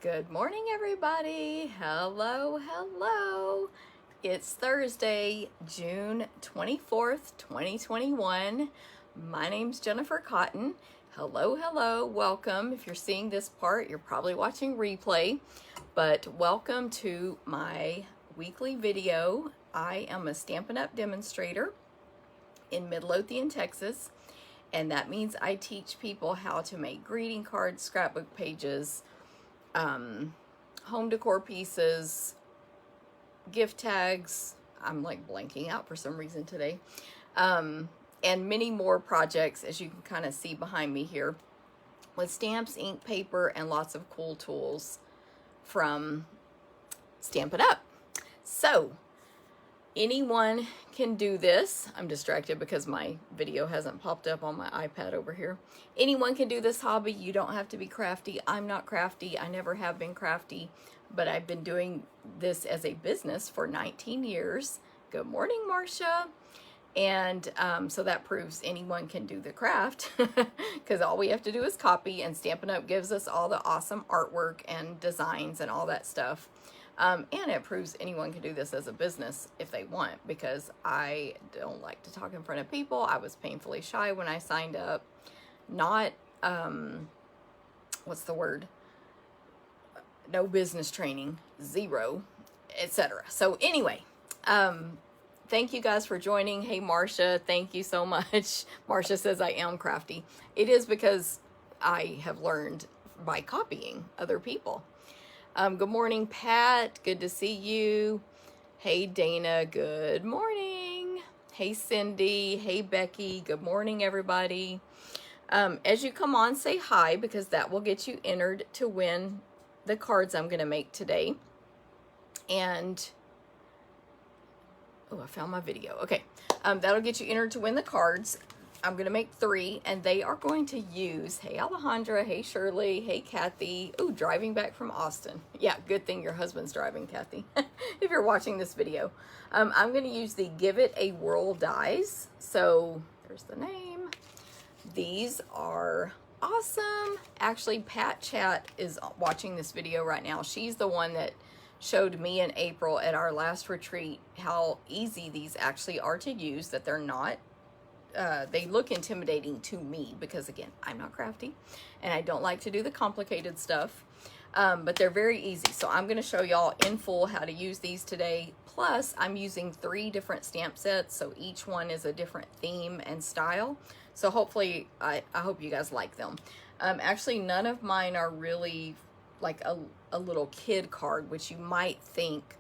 Good morning, everybody. Hello, hello. It's Thursday, June 24th, 2021. My name's Jennifer Cotton. Hello, hello. Welcome. If you're seeing this part, you're probably watching replay, but welcome to my weekly video. I am a Stampin' Up! Demonstrator in Midlothian, Texas, and that means I teach people how to make greeting cards, scrapbook pages, home decor pieces, gift tags. I'm like blanking out for some reason today. And many more projects, as you can kind of see behind me here, with stamps, ink, paper, and lots of cool tools from Stampin' Up! So, anyone can do this. I'm distracted because my video hasn't popped up on my iPad over here. Anyone can do this hobby. You don't have to be crafty. I'm not crafty. I never have been crafty, but I've been doing this as a business for 19 years. Good morning, Marcia. And so that proves anyone can do the craft because all we have to do is copy, and Stampin' Up! Gives us all the awesome artwork and designs and all that stuff. And it proves anyone can do this as a business if they want, because I don't like to talk in front of people. I was painfully shy when I signed up. Not, what's the word? No business training, zero, etc. So anyway, thank you guys for joining. Hey, Marcia, thank you so much. Marcia says I am crafty. It is because I have learned by copying other people. Good morning, Pat. Good to see you. Hey, Dana. Good morning. Hey, Cindy. Hey, Becky. Good morning, everybody. As you come on, say hi, because that will get you entered to win the cards I'm going to make today. And, oh, I found my video. Okay. That'll get you entered to win the cards. I'm going to make 3, and they are going to use, hey, Alejandra, hey, Shirley, hey, Kathy. Ooh, driving back from Austin. Yeah, good thing your husband's driving, Kathy, if you're watching this video. I'm going to use the Give It a Whirl dies. So there's the name. These are awesome. Actually, Pat Chat is watching this video right now. She's the one that showed me in April at our last retreat how easy these actually are to use, that they're not. They look intimidating to me because, again, I'm not crafty and I don't like to do the complicated stuff, but they're very easy. So I'm going to show y'all in full how to use these today. Plus, I'm using 3 different stamp sets, so each one is a different theme and style. So hopefully, I hope you guys like them. Actually, none of mine are really like a little kid card, which you might think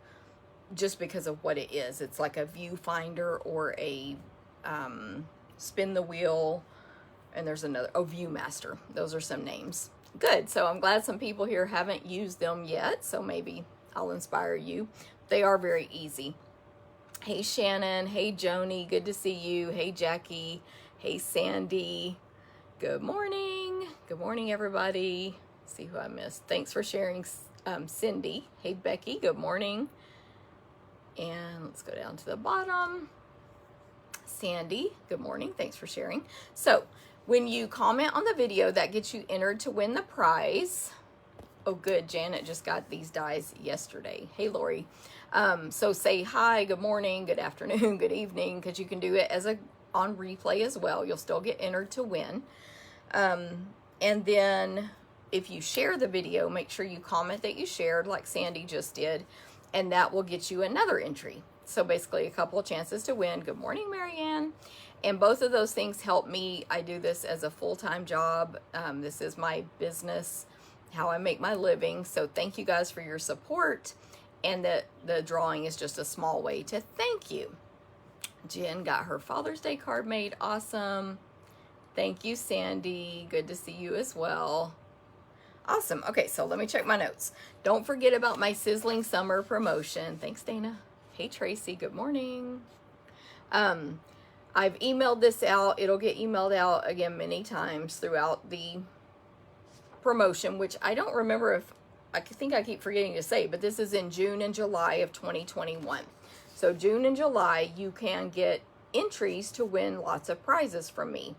just because of what it is. It's like a viewfinder or a spin the wheel, and there's another, oh, viewmaster. Those are some names. Good. So I'm glad some people here haven't used them yet, so maybe I'll inspire you. They are very easy. Hey, Shannon. Hey, Joni. Good to see you. Hey, Jackie. Hey, Sandy. Good morning. Good morning, everybody. Let's see who I missed. Thanks for sharing, Cindy. Hey, Becky. Good morning. And let's go down to the bottom. Sandy, good morning. Thanks for sharing. So when you comment on the video, that gets you entered to win the prize. Oh, good. Janet just got these dies yesterday. Hey, Lori. So say hi, good morning, good afternoon, good evening, because you can do it as on replay as well. You'll still get entered to win. And then if you share the video, make sure you comment that you shared, like Sandy just did, and that will get you another entry. So basically a couple of chances to win. Good morning, Marianne. And both of those things help me. I do this as a full-time job. This is my business, how I make my living. So thank you guys for your support. And the drawing is just a small way to thank you. Jen got her Father's Day card made. Awesome. Thank you, Sandy. Good to see you as well. Awesome. Okay, so let me check my notes. Don't forget about my Sizzling Summer promotion. Thanks, Dana. Hey, Tracy. Good morning. I've emailed this out. It'll get emailed out again many times throughout the promotion, which I don't remember if, I think I keep forgetting to say, but this is in June and July of 2021. So June and July, you can get entries to win lots of prizes from me,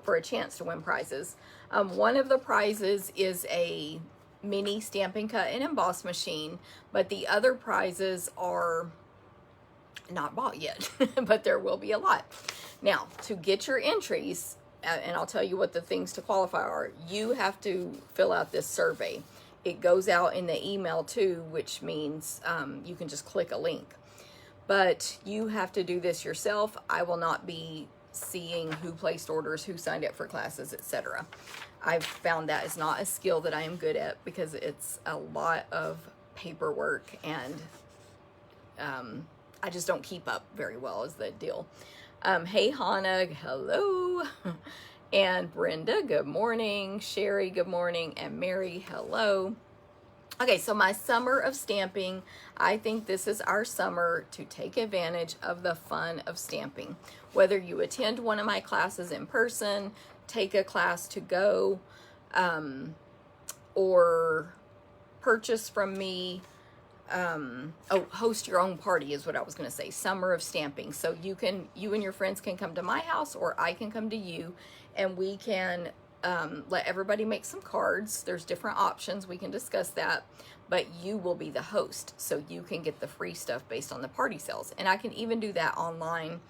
for a chance to win prizes. One of the prizes is a mini Stampin' Cut and Emboss machine, but the other prizes are not bought yet, but there will be a lot. Now, to get your entries, and I'll tell you what the things to qualify are, you have to fill out this survey. It goes out in the email too, which means you can just click a link. But you have to do this yourself. I will not be seeing who placed orders, who signed up for classes, etc. I've found that is not a skill that I am good at because it's a lot of paperwork, and I just don't keep up very well is the deal. Hey Hannah, hello. And Brenda, good morning. Sherry, good morning. And Mary, hello. Okay, so my summer of stamping, I think this is our summer to take advantage of the fun of stamping. Whether you attend one of my classes in person, take a class to go, or purchase from me, host your own party is what I was going to say, summer of stamping. So you and your friends can come to my house, or I can come to you, and we can let everybody make some cards. There's different options. We can discuss that, but you will be the host, so you can get the free stuff based on the party sales. And I can even do that online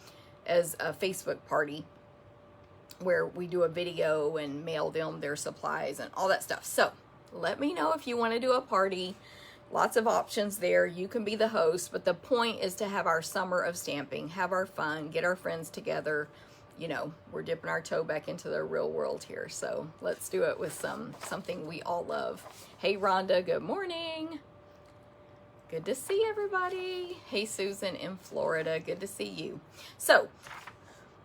as a Facebook party where we do a video and mail them their supplies and all that stuff. So let me know if you want to do a party. Lots of options there. You can be the host, but the point is to have our summer of stamping, have our fun, get our friends together. You know, we're dipping our toe back into the real world here. So let's do it with something we all love. Hey, Rhonda, good morning. Good to see everybody. Hey, Susan in Florida, good to see you. So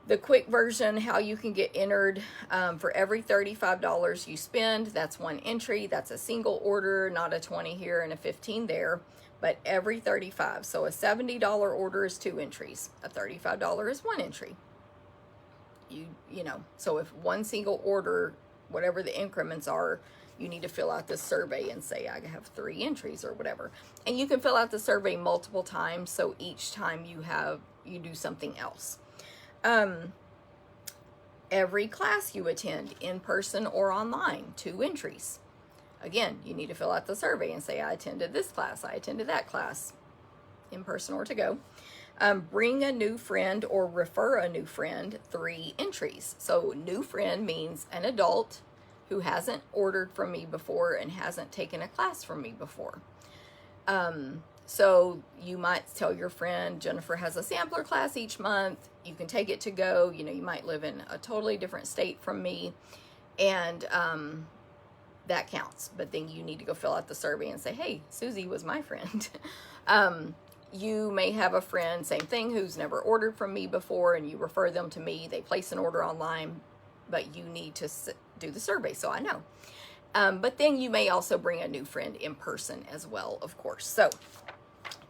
the quick version, how you can get entered, for every $35 you spend, that's one entry. That's a single order, not a 20 here and a 15 there, but every 35. So a $70 order is 2 entries. A $35 is 1 entry. You know, so if one single order, whatever the increments are, you need to fill out this survey and say, I have 3 entries or whatever. And you can fill out the survey multiple times, so each time you do something else. Every class you attend, in person or online, 2 entries. Again, you need to fill out the survey and say, I attended this class, I attended that class, in person or to go. Bring a new friend or refer a new friend, 3 entries. So new friend means an adult who hasn't ordered from me before and hasn't taken a class from me before. So you might tell your friend, Jennifer has a sampler class each month. You can take it to go. You know, you might live in a totally different state from me, and that counts. But then you need to go fill out the survey and say, hey, Susie was my friend. You may have a friend, same thing, who's never ordered from me before, and you refer them to me. They place an order online, but you need to do the survey, so I know. But then you may also bring a new friend in person as well, of course. So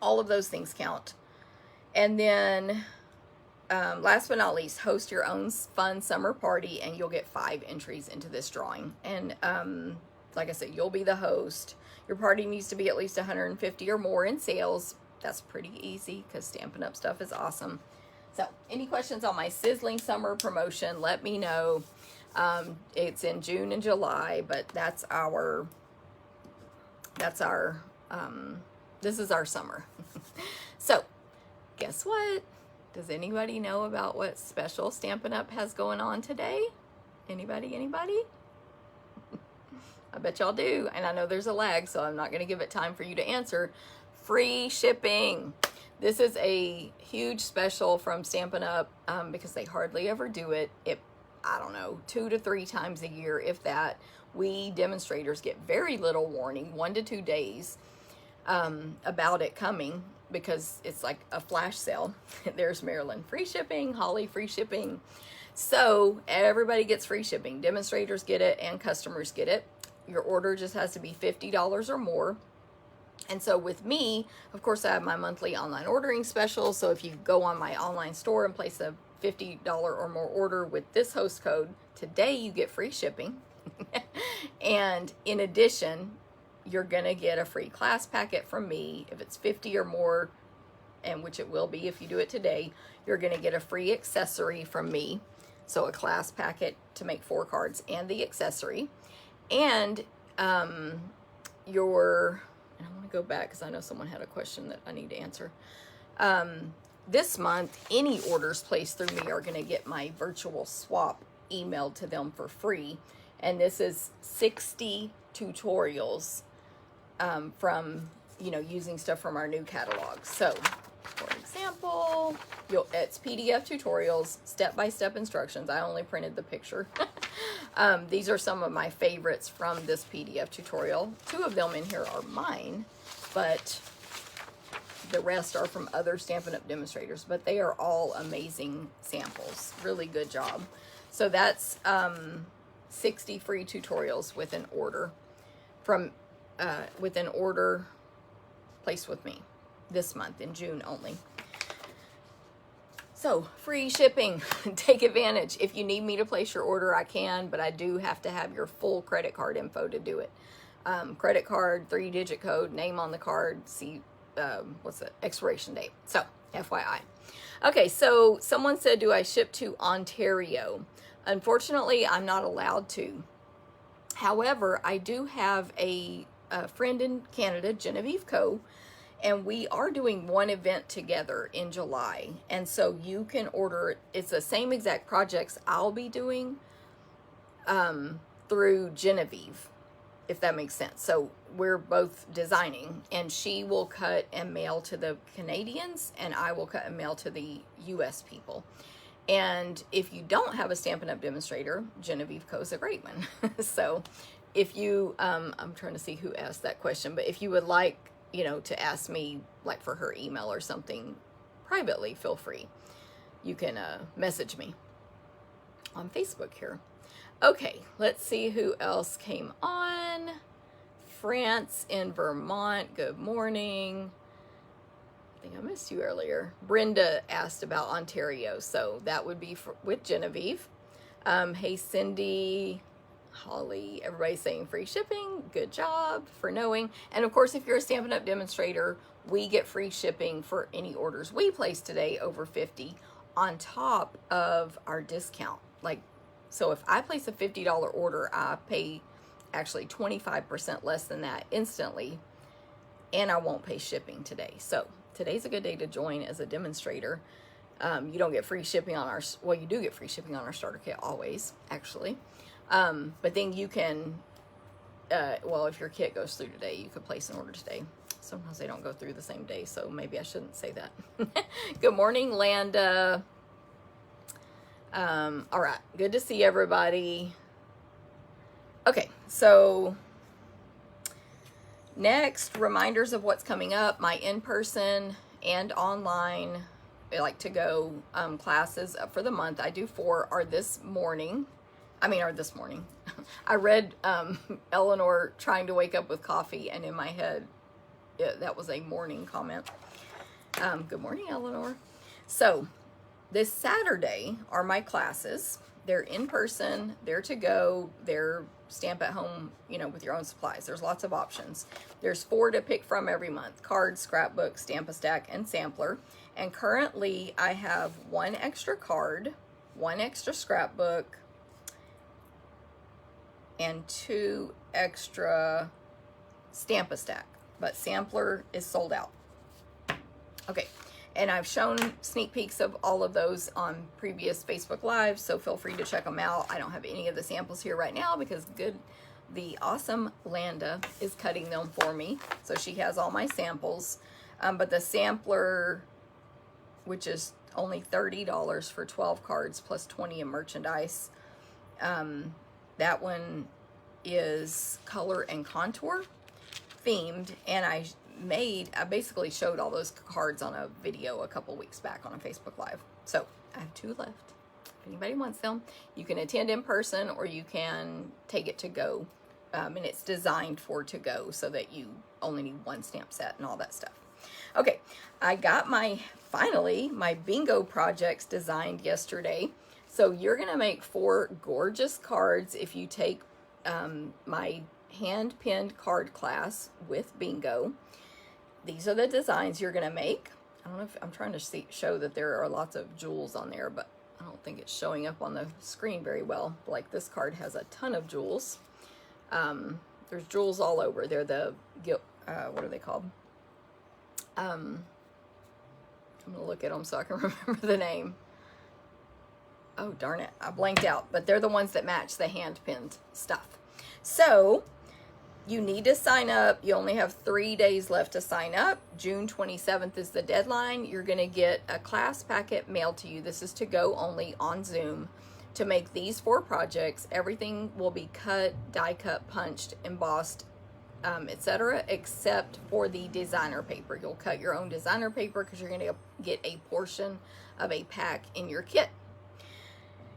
all of those things count. And then last but not least, host your own fun summer party, and you'll get 5 entries into this drawing. And like I said, you'll be the host. Your party needs to be at least 150 or more in sales. That's pretty easy because Stampin' Up! Stuff is awesome. So any questions on my sizzling summer promotion, let me know. It's in June and July, but this is our summer. So guess what? Does anybody know about what special Stampin' Up! Has going on today? Anybody? I bet y'all do. And I know there's a lag, so I'm not going to give it time for you to answer. Free shipping. This is a huge special from Stampin' Up! Because they hardly ever do it. I don't know, 2 to 3 times a year, if that. We demonstrators get very little warning, 1 to 2 days, about it coming, because it's like a flash sale. There's Marilyn, free shipping. Holly, free shipping. So everybody gets free shipping. Demonstrators get it and customers get it. Your order just has to be $50 or more. And so with me, of course, I have my monthly online ordering special. So if you go on my online store and place a $50 or more order with this host code, today you get free shipping. And in addition, you're going to get a free class packet from me. If it's 50 or more, and which it will be if you do it today, you're going to get a free accessory from me. So a class packet to make 4 cards and the accessory. And your, and I want to go back because I know someone had a question that I need to answer. This month, any orders placed through me are going to get my virtual swap emailed to them for free. And this is 60 tutorials from, you know, using stuff from our new catalog. So, for example, it's PDF tutorials, step-by-step instructions. I only printed the picture. These are some of my favorites from this PDF tutorial. 2 of them in here are mine, but the rest are from other Stampin' Up! Demonstrators, but they are all amazing samples. Really good job. So that's 60 free tutorials with an order with an order placed with me this month in June only. So free shipping, take advantage. If you need me to place your order, I can, but I do have to have your full credit card info to do it. Credit card, 3-digit code, name on the card, see what's the expiration date. So FYI. Okay, so someone said, do I ship to Ontario? Unfortunately, I'm not allowed to. However, I do have a friend in Canada, Genevieve Co., and we are doing one event together in July. And so you can order, it's the same exact projects I'll be doing through Genevieve, if that makes sense. So we're both designing, and she will cut and mail to the Canadians, and I will cut and mail to the US people. And if you don't have a Stampin' Up! Demonstrator, Genevieve Co. is a great one. So if you, I'm trying to see who asked that question, but if you would like, you know, to ask me, like for her email or something privately, feel free. You can message me on Facebook here. Okay, let's see who else came on. France in Vermont, good morning. I think I missed you earlier. Brenda asked about Ontario, so that would be with Genevieve. Hey, Cindy, Holly, everybody's saying free shipping. Good job for knowing. And of course, if you're a Stampin' Up! Demonstrator, we get free shipping for any orders we place today over 50 on top of our discount. Like, so if I place a $50 order, I pay actually 25% less than that instantly, and I won't pay shipping today. So today's a good day to join as a demonstrator. You don't get free shipping on our, well, you do get free shipping on our starter kit always, actually. But then you can, well, if your kit goes through today, you could place an order today. Sometimes they don't go through the same day, so maybe I shouldn't say that. Good morning, Landa. All right, good to see everybody. Okay, so next, reminders of what's coming up. My in-person and online, I like to go classes up for the month. I do 4 are this morning. This morning. I read Eleanor trying to wake up with coffee, and in my head, that was a morning comment. Good morning, Eleanor. So this Saturday are my classes. They're in person, they're to go, they're stamp at home, you know, with your own supplies. There's lots of options. There's 4 to pick from every month: cards, scrapbook, Stamp-A-Stack, and sampler. And currently I have 1 extra card, 1 extra scrapbook, and 2 extra Stamp-A-Stack, but sampler is sold out. Okay, and I've shown sneak peeks of all of those on previous Facebook Lives, so feel free to check them out. I don't have any of the samples here right now because the awesome Landa is cutting them for me, so she has all my samples. But the sampler, which is only $30 for 12 cards plus 20 in merchandise, that one is color and contour themed, and I basically showed all those cards on a video a couple weeks back on a Facebook Live. So I have 2 left. If anybody wants them, you can attend in person or you can take it to go. And it's designed for to go so that you only need 1 stamp set and all that stuff. Okay, I got finally my bingo projects designed yesterday. So you're gonna make 4 gorgeous cards if you take my hand-pinned card class with bingo. These are the designs you're gonna make. I don't know if I'm trying to show that there are lots of jewels on there, but I don't think it's showing up on the screen very well. Like this card has a ton of jewels. There's jewels all over. They're the, what are they called? I'm going to look at them so I can remember the name. Oh, darn it. I blanked out. But they're the ones that match the hand-pinned stuff. So, you need to sign up. You only have 3 days left to sign up. June 27th is the deadline. You're going to get a class packet mailed to you. This is to go only on Zoom to make these 4 projects. Everything will be cut, die cut, punched, embossed, etc., except for the designer paper. You'll cut your own designer paper because you're going to get a portion of a pack in your kit.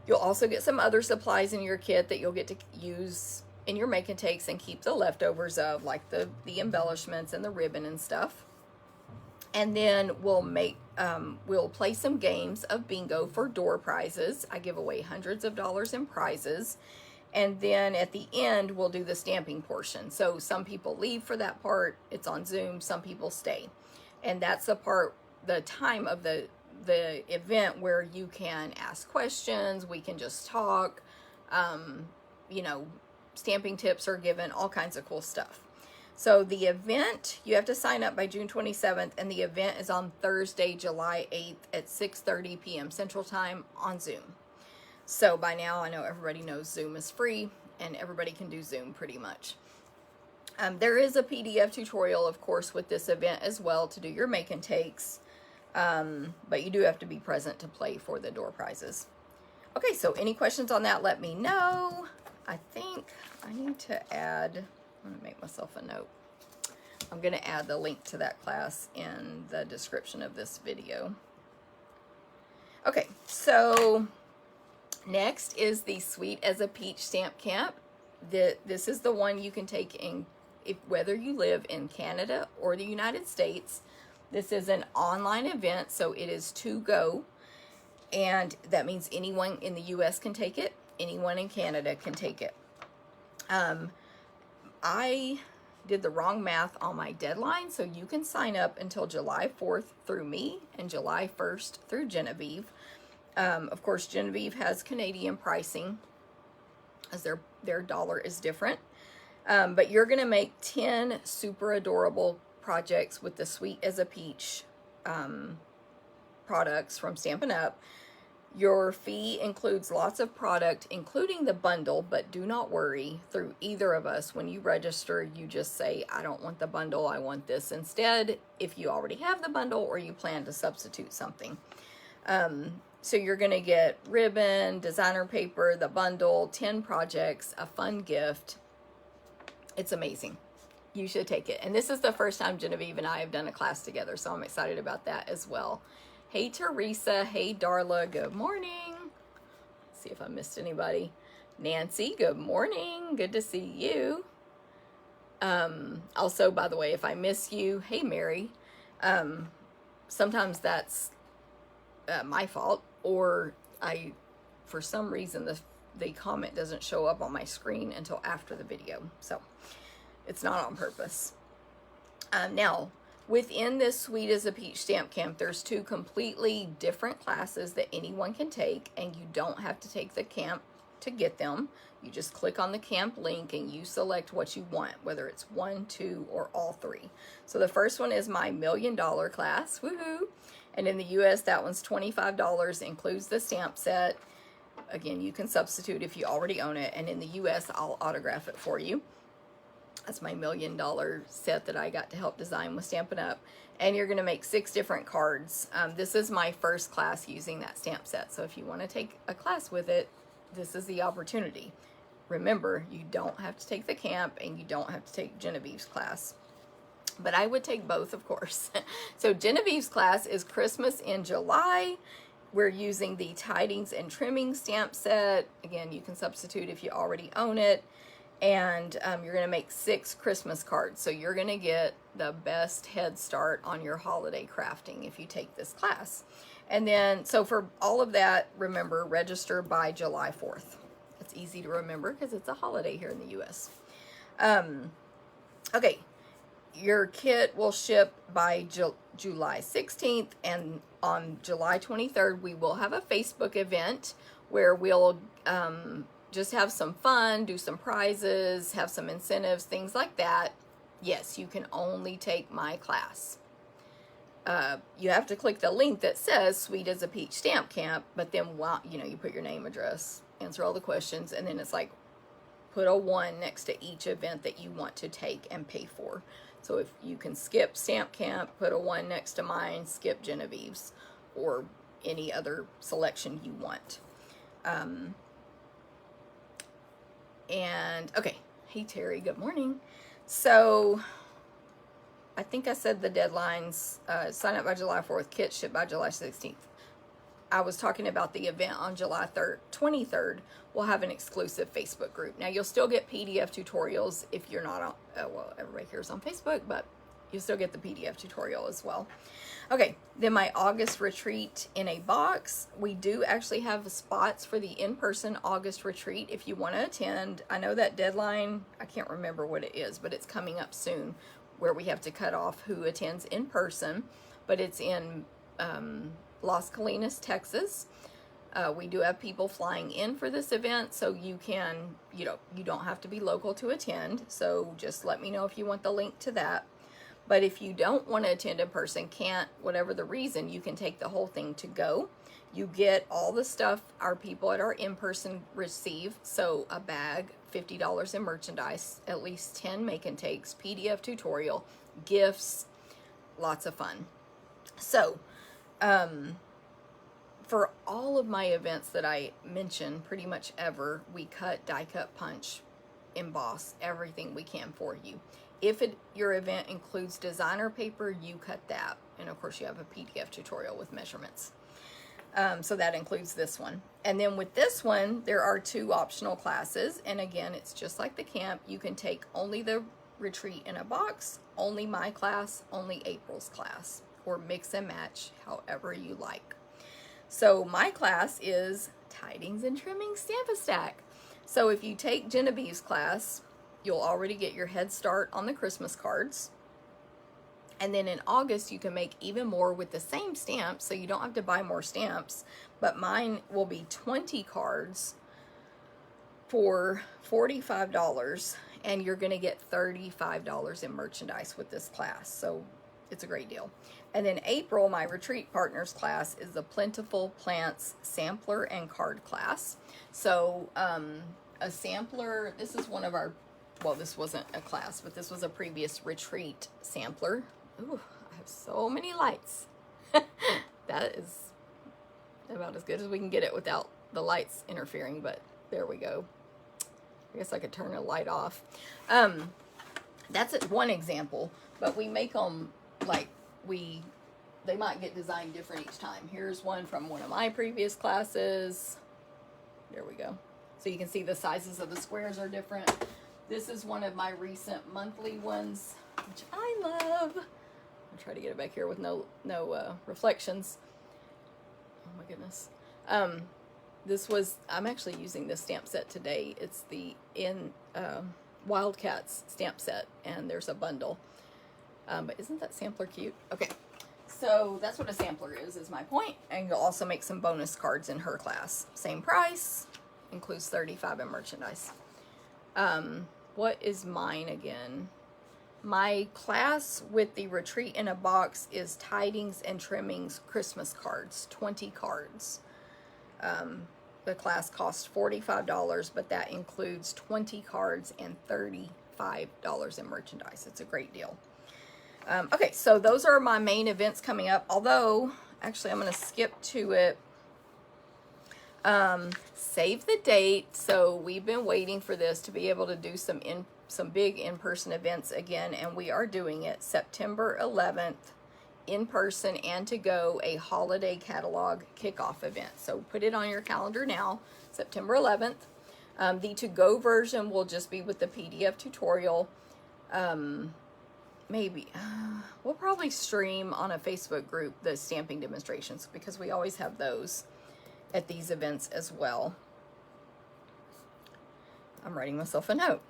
You'll also get some other supplies in your kit that you'll get to use in your make and takes and keep the leftovers of, like the embellishments and the ribbon and stuff. And then we'll play some games of bingo for door prizes. I give away hundreds of dollars in prizes. And then at the end, we'll do the stamping portion. So some people leave for that part. It's on Zoom. Some people stay. And that's the time of the event where you can ask questions. We can just talk. You know, stamping tips are given, all kinds of cool stuff. So the event, you have to sign up by June 27th, and the event is on Thursday, July 8th at 6:30 p.m. Central Time on Zoom. So by now, I know everybody knows Zoom is free, and everybody can do Zoom pretty much. There is a PDF tutorial, of course, with this event as well to do your make and takes, but you do have to be present to play for the door prizes. Okay, so any questions on that, let me know. I think I need to add, I'm going to make myself a note. I'm going to add the link to that class in the description of this video. Okay, so next is the Sweet as a Peach Stamp Camp. This is the one you can take in whether you live in Canada or the United States. This is an online event, so it is to go, and that means anyone in the US can take it. Anyone in Canada can take it. I did the wrong math on my deadline, so you can sign up until July 4th through me and July 1st through Genevieve. Of course, Genevieve has Canadian pricing as their dollar is different. But you're going to make 10 super adorable projects with the Sweet as a Peach products from Stampin' Up! Your fee includes lots of product, including the bundle, but do not worry. Through either of us, when you register, you just say, I don't want the bundle, I want this instead, if you already have the bundle or you plan to substitute something. So you're going to get ribbon, designer paper, the bundle, 10 projects, a fun gift. It's amazing. You should take it. And this is the first time Genevieve and I have done a class together, so I'm excited about that as well. Hey, Teresa. Hey, Darla. Good morning. Let's see if I missed anybody. Nancy, good morning. Good to see you. Also, by the way, if I miss you, hey, Mary. Sometimes that's my fault, or for some reason, the comment doesn't show up on my screen until after the video. So it's not on purpose. Now, within this Sweet as a Peach Stamp Camp, there's 2 completely different classes that anyone can take, and you don't have to take the camp to get them. You just click on the camp link and you select what you want, whether it's 1, 2, or all 3. So the first one is my $1 million class, woohoo! And in the US, that one's $25, includes the stamp set. Again, you can substitute if you already own it, and in the US, I'll autograph it for you. That's my $1 million set that I got to help design with Stampin' Up! And you're going to make 6 different cards. This is my first class using that stamp set, so if you want to take a class with it, this is the opportunity. Remember, you don't have to take the camp, and you don't have to take Genevieve's class. But I would take both, of course. So Genevieve's class is Christmas in July. We're using the Tidings and Trimmings stamp set. Again, you can substitute if you already own it. And you're going to make 6 Christmas cards. So you're going to get the best head start on your holiday crafting if you take this class. And then, so for all of that, remember, register by July 4th. It's easy to remember because it's a holiday here in the U.S. Okay, your kit will ship by July 16th, and on July 23rd, we will have a Facebook event where we'll just have some fun, do some prizes, have some incentives, things like that, yes, you can only take my class. You have to click the link that says Sweet as a Peach Stamp Camp, but then, you know, you put your name, address, answer all the questions, and then it's like, put a 1 next to each event that you want to take and pay for. So if you can skip Stamp Camp, put a 1 next to mine, skip Genevieve's, or any other selection you want. And, okay. Hey, Terry, good morning. So, I think I said the deadlines, sign up by July 4th, kit ship by July 16th. I was talking about the event on July 23rd. We'll have an exclusive Facebook group. Now, you'll still get PDF tutorials if you're not on, well, everybody here is on Facebook, but you'll still get the PDF tutorial as well. Okay, then my August retreat in a box. We do actually have spots for the in-person August retreat if you want to attend. I know that deadline, I can't remember what it is, but it's coming up soon where we have to cut off who attends in person, but it's in Las Colinas, Texas. We do have people flying in for this event, so you can, you don't have to be local to attend. So just let me know if you want the link to that. But if you don't want to attend in person, can't, whatever the reason, you can take the whole thing to go. You get all the stuff our people at our in-person receive. So a bag, $50 in merchandise, at least 10 make and takes, PDF tutorial, gifts, lots of fun. So, for all of my events that I mention, pretty much ever, we cut, die cut, punch, emboss, everything we can for you. If your event includes designer paper, you cut that. And of course you have a PDF tutorial with measurements. So that includes this one. And then with this one, there are 2 optional classes. And again, it's just like the camp. You can take only the retreat in a box, only my class, only April's class, or mix and match however you like. So my class is Tidings and Trimmings Stamp-A-Stack. So if you take Genevieve's class, you'll already get your head start on the Christmas cards. And then in August, you can make even more with the same stamps, so you don't have to buy more stamps. But mine will be 20 cards for $45, and you're going to get $35 in merchandise with this class. So it's a great deal. And then April, my retreat partners class, is the Plentiful Plants Sampler and Card class. So a sampler, this is one of our, well, this wasn't a class, but this was a previous retreat sampler. Ooh, I have so many lights. That is about as good as we can get it without the lights interfering, but there we go. I guess I could turn a light off. That's one example, but we make them like they might get designed different each time. Here's one from one of my previous classes. There we go. So you can see the sizes of the squares are different. This is one of my recent monthly ones, which I love. I'll try to get it back here with no reflections. Oh my goodness. This was, I'm actually using this stamp set today. It's the Wildcats stamp set, and there's a bundle. But isn't that sampler cute? Okay, so that's what a sampler is my point. And you'll also make some bonus cards in her class. Same price, includes $35 in merchandise. What is mine again? My class with the retreat in a box is Tidings and Trimmings Christmas cards, 20 cards. The class costs $45, but that includes 20 cards and $35 in merchandise. It's a great deal. Okay, so those are my main events coming up, although, actually, I'm going to skip to it. Save the date. So we've been waiting for this to be able to do some big in-person events again, and we are doing it September 11th in person and to go, a holiday catalog kickoff event. So put it on your calendar now, September 11th. The to-go version will just be with the PDF tutorial. Maybe we'll probably stream on a Facebook group the stamping demonstrations, because we always have those at these events as well. I'm writing myself a note.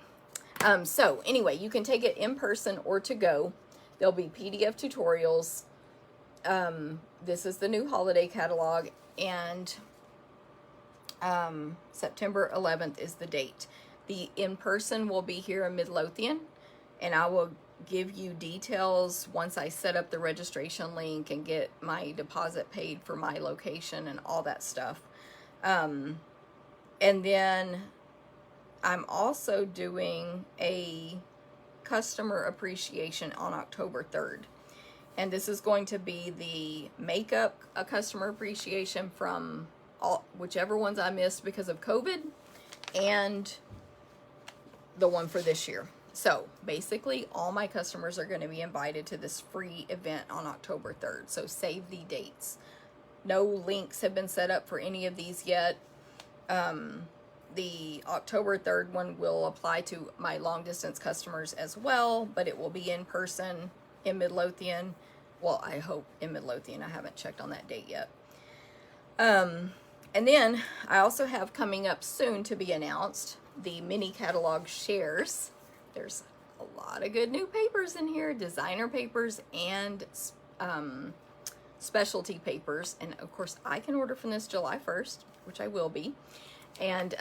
So anyway, you can take it in person or to go. There'll be PDF tutorials. This is the new holiday catalog, and September 11th is the date. The in-person will be here in Midlothian, and I will give you details once I set up the registration link and get my deposit paid for my location and all that stuff. And then I'm also doing a customer appreciation on October 3rd. And this is going to be the makeup a customer appreciation from whichever ones I missed because of COVID, and the one for this year. So basically all my customers are going to be invited to this free event on October 3rd. So save the dates. No links have been set up for any of these yet. The October 3rd one will apply to my long distance customers as well, but it will be in person in Midlothian. Well, I hope in Midlothian. I haven't checked on that date yet. And then I also have coming up soon to be announced the mini catalog shares. There's a lot of good new papers in here, designer papers and specialty papers. And of course I can order from this July 1st, which I will be. And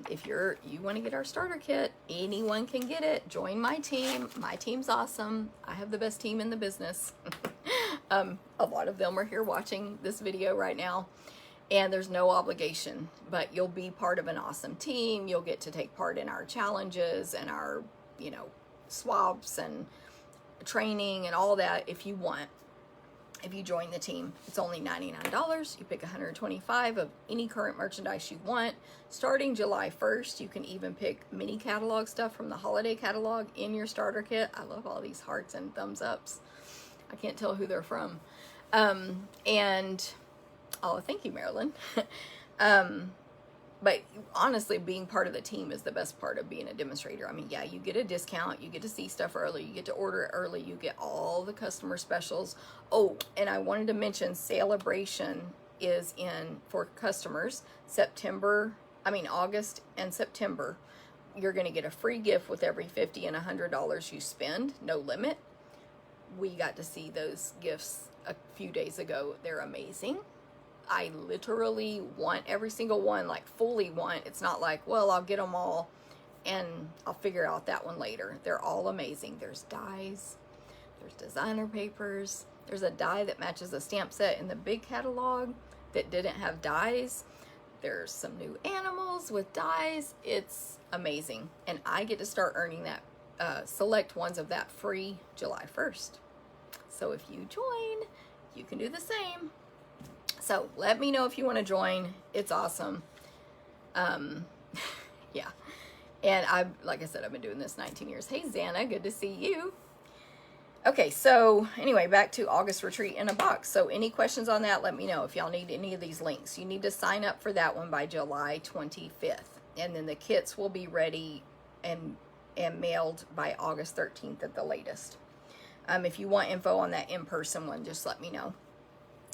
if you want to get our starter kit, anyone can get it. Join my team. My team's awesome. I have the best team in the business. A lot of them are here watching this video right now. And there's no obligation, but you'll be part of an awesome team. You'll get to take part in our challenges and our, swaps and training and all that if you want. If you join the team, it's only $99. You pick 125 of any current merchandise you want. Starting July 1st, you can even pick mini catalog stuff from the holiday catalog in your starter kit. I love all these hearts and thumbs ups. I can't tell who they're from. Oh, thank you, Marilyn. But honestly, being part of the team is the best part of being a demonstrator. I mean, yeah, you get a discount, you get to see stuff early, you get to order it early, you get all the customer specials. Oh, and I wanted to mention Celebration is in for customers August and September. You're going to get a free gift with every $50 and $100 you spend, no limit. We got to see those gifts a few days ago. They're amazing. I literally want every single one, like fully want. It's not like, well, I'll get them all and I'll figure out that one later. They're all amazing. There's dies, there's designer papers, there's a die that matches a stamp set in the big catalog that didn't have dies. There's some new animals with dies. It's amazing. And I get to start earning that select ones of that free July 1st. So if you join, you can do the same. So let me know if you want to join. It's awesome. Yeah. And like I said, I've been doing this 19 years. Hey, Xana, good to see you. Okay, so anyway, back to August Retreat in a Box. So any questions on that, let me know. If y'all need any of these links, you need to sign up for that one by July 25th. And then the kits will be ready and mailed by August 13th at the latest. If you want info on that in-person one, just let me know.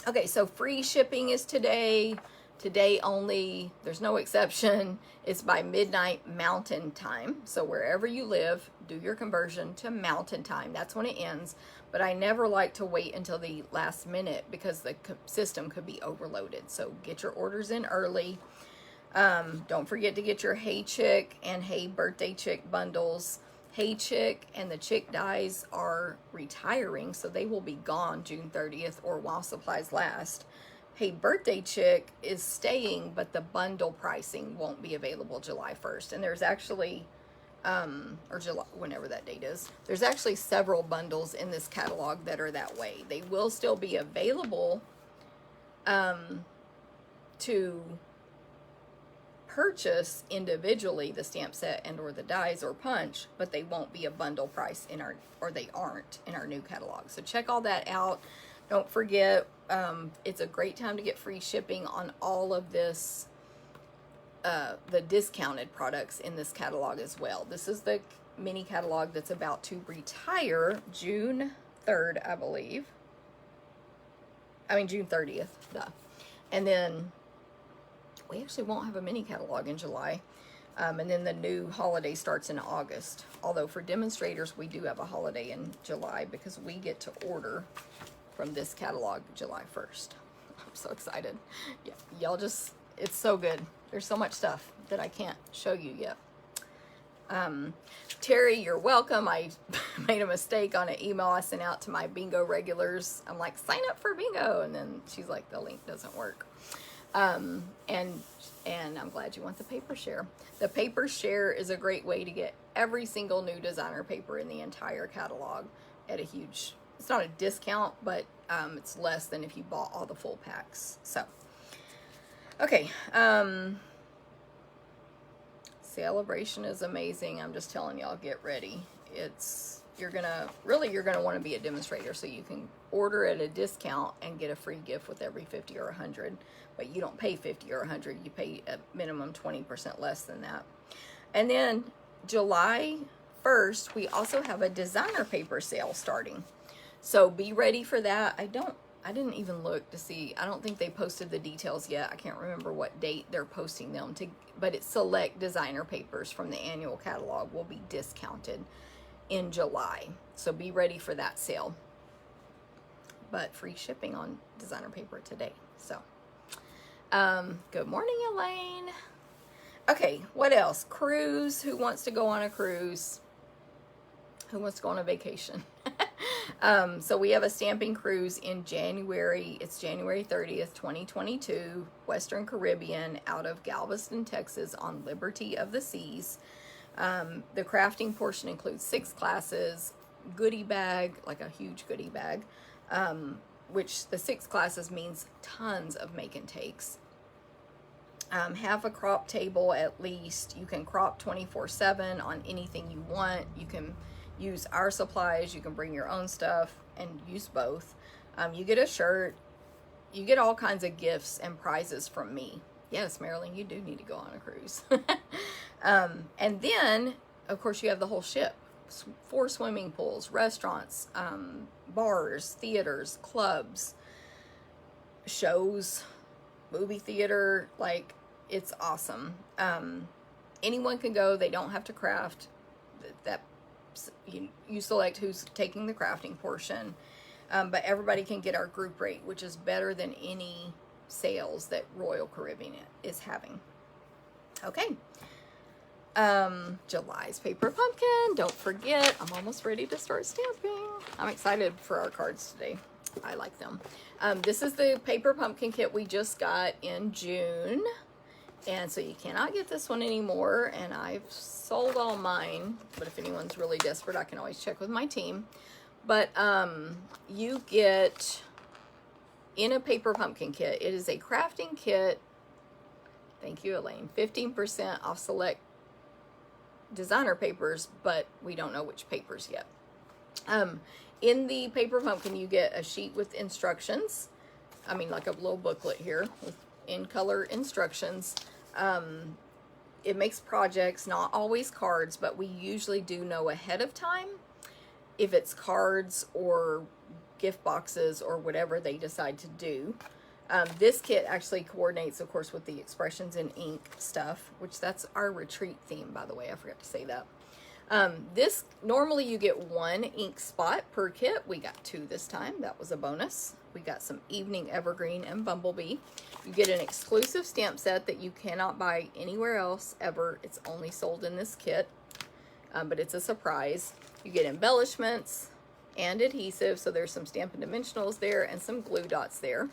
Okay, so free shipping is today only. There's no exception. It's by midnight Mountain Time. So wherever you live, do your conversion to Mountain Time. That's when it ends. But I never like to wait until the last minute because the system could be overloaded. So get your orders in early. Don't forget to get your Hey Chick and Hey Birthday Chick bundles. Hey Chick and the Chick dies are retiring, so they will be gone June 30th or while supplies last. Hey Birthday Chick is staying, but the bundle pricing won't be available July 1st. And there's actually, or July, whenever that date is, there's actually several bundles in this catalog that are that way. They will still be available to purchase individually the stamp set and or the dies or punch, but they won't be a bundle price they aren't in our new catalog. So check all that out. Don't forget, it's a great time to get free shipping on all of this, the discounted products in this catalog as well. This is the mini catalog that's about to retire June 3rd, I believe. June 30th, duh. And then we actually won't have a mini catalog in July. And then the new holiday starts in August. Although for demonstrators, we do have a holiday in July because we get to order from this catalog July 1st. I'm so excited. Yeah, y'all it's so good. there's so much stuff that I can't show you yet. Terry, you're welcome. I made a mistake on an email I sent out to my bingo regulars. I'm like, sign up for bingo. And then she's like, the link doesn't work. And I'm glad you want the paper share. The paper share is a great way to get every single new designer paper in the entire catalog at a huge, it's not a discount, but it's less than if you bought all the full packs. So, okay. Celebration is amazing. I'm just telling y'all, get ready. You're gonna want to be a demonstrator, so you can order at a discount and get a free gift with every 50 or 100, but you don't pay 50 or 100, you pay a minimum 20% less than that. And then July 1st, we also have a designer paper sale starting, so be ready for that. I didn't even look to see. I don't think they posted the details yet. I can't remember what date they're posting them to, but it's select designer papers from the annual catalog will be discounted in July. So be ready for that sale. But free shipping on designer paper today. So, good morning, Elaine. Okay, what else? Cruise. Who wants to go on a cruise? Who wants to go on a vacation? So we have a stamping cruise in January. It's January 30th, 2022, Western Caribbean, out of Galveston, Texas, on Liberty of the Seas. The crafting portion includes 6 classes, goodie bag, like a huge goodie bag, which the 6 classes means tons of make and takes. Have a crop table at least. You can crop 24/7 on anything you want. You can use our supplies, you can bring your own stuff and use both. You get a shirt, you get all kinds of gifts and prizes from me. Yes, Marilyn, you do need to go on a cruise. And then, of course, you have the whole ship. 4 swimming pools, restaurants, bars, theaters, clubs, shows, movie theater. Like, it's awesome. Anyone can go. They don't have to craft. You select who's taking the crafting portion, but everybody can get our group rate, which is better than any sales that Royal Caribbean is having. Okay. July's paper pumpkin. Don't forget, I'm almost ready to start stamping. I'm excited for our cards today. I like them. This is the paper pumpkin kit we just got in June. And so you cannot get this one anymore, and I've sold all mine, but if anyone's really desperate, I can always check with my team. But you get, in a paper pumpkin kit, it is a crafting kit, thank you, Elaine, 15% off select designer papers, but we don't know which papers yet. In the paper pumpkin, you get a sheet with instructions, like a little booklet here with in-color instructions. It makes projects, not always cards, but we usually do know ahead of time if it's cards or gift boxes or whatever they decide to do. This kit actually coordinates, of course, with the expressions in ink stuff, which that's our retreat theme, by the way. I forgot to say that. This, normally you get 1 ink spot per kit. We got 2 this time. That was a bonus. We got some Evening Evergreen and Bumblebee. You get an exclusive stamp set that you cannot buy anywhere else ever. It's only sold in this kit, but it's a surprise. You get embellishments and adhesive, so there's some Stampin' Dimensionals there and some glue dots there.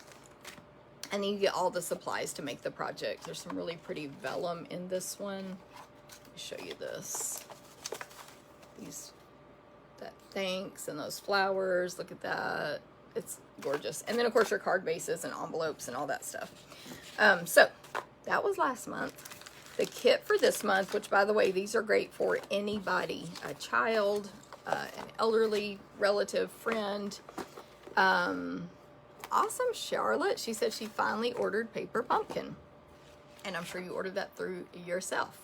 And then you get all the supplies to make the project. There's some really pretty vellum in this one. Let me show you this. That thanks and those flowers. Look at that. It's gorgeous. And then, of course, your card bases and envelopes and all that stuff. So that was last month. The kit for this month, which, by the way, these are great for anybody, a child, an elderly relative, friend. Awesome Charlotte. She said she finally ordered paper pumpkin. And I'm sure you ordered that through yourself.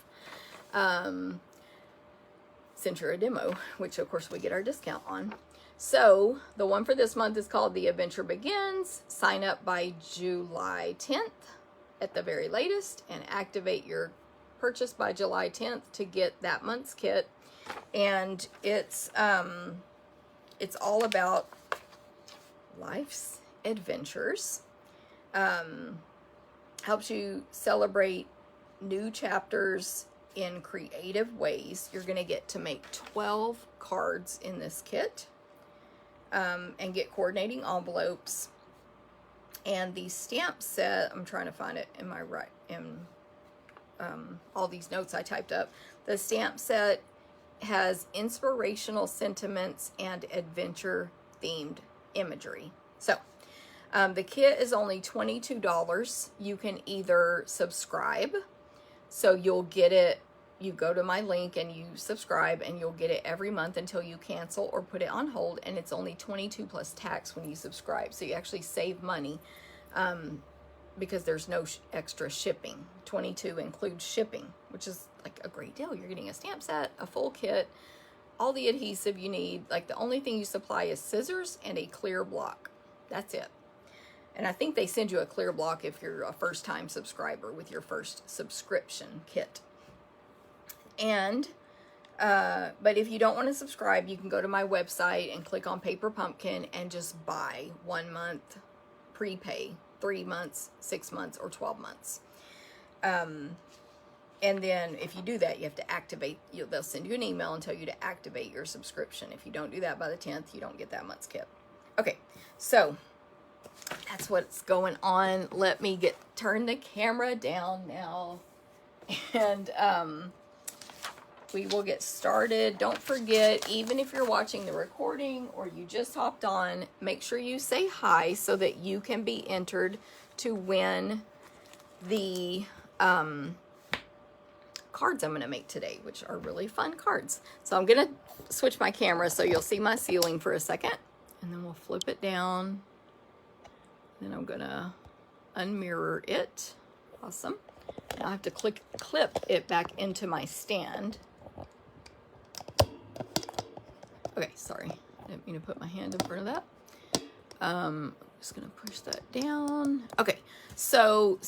Sent her a demo, which, of course, we get our discount on. So the one for this month is called The Adventure Begins. Sign up by July 10th at the very latest and activate your purchase by July 10th to get that month's kit. And it's all about life's adventures. Helps you celebrate new chapters in creative ways. You're going to get to make 12 cards in this kit, and get coordinating envelopes. And the stamp set, I'm trying to find it in my all these notes I typed up. The stamp set has inspirational sentiments and adventure themed imagery. So the kit is only $22. You can either subscribe, so you'll get it, you go to my link and you subscribe, and you'll get it every month until you cancel or put it on hold, and it's only $22 plus tax when you subscribe, so you actually save money, because there's no extra shipping. $22 includes shipping, which is like a great deal. You're getting a stamp set, a full kit, all the adhesive you need. Like, the only thing you supply is scissors and a clear block. That's it. And I think they send you a clear block if you're a first-time subscriber with your first subscription kit. And, but if you don't want to subscribe, you can go to my website and click on Paper Pumpkin and just buy 1 month prepay, 3 months, 6 months, or 12 months. And then if you do that, you have to activate, they'll send you an email and tell you to activate your subscription. If you don't do that by the 10th, you don't get that month's kit. Okay, so that's what's going on. Let me turn the camera down now, and we will get started. Don't forget, even if you're watching the recording or you just hopped on, make sure you say hi so that you can be entered to win the cards I'm going to make today, which are really fun cards. So I'm going to switch my camera so you'll see my ceiling for a second, and then we'll flip it down. Then I'm going to unmirror it. Awesome. Now I have to clip it back into my stand. Okay, sorry. I didn't mean to put my hand in front of that. I'm just going to push that down. Okay, so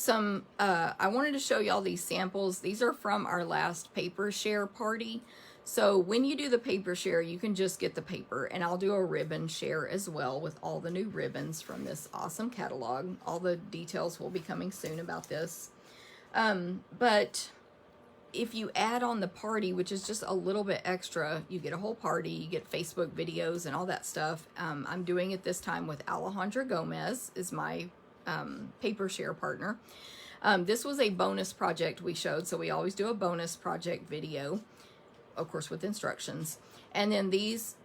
I wanted to show y'all these samples. These are from our last paper share party. So when you do the paper share, you can just get the paper, and I'll do a ribbon share as well with all the new ribbons from this awesome catalog. All the details will be coming soon about this. But if you add on the party, which is just a little bit extra, you get a whole party, you get Facebook videos and all that stuff. I'm doing it this time with Alejandra Gomez, is my paper share partner. This was a bonus project we showed, so we always do a bonus project video, of course with instructions. And then these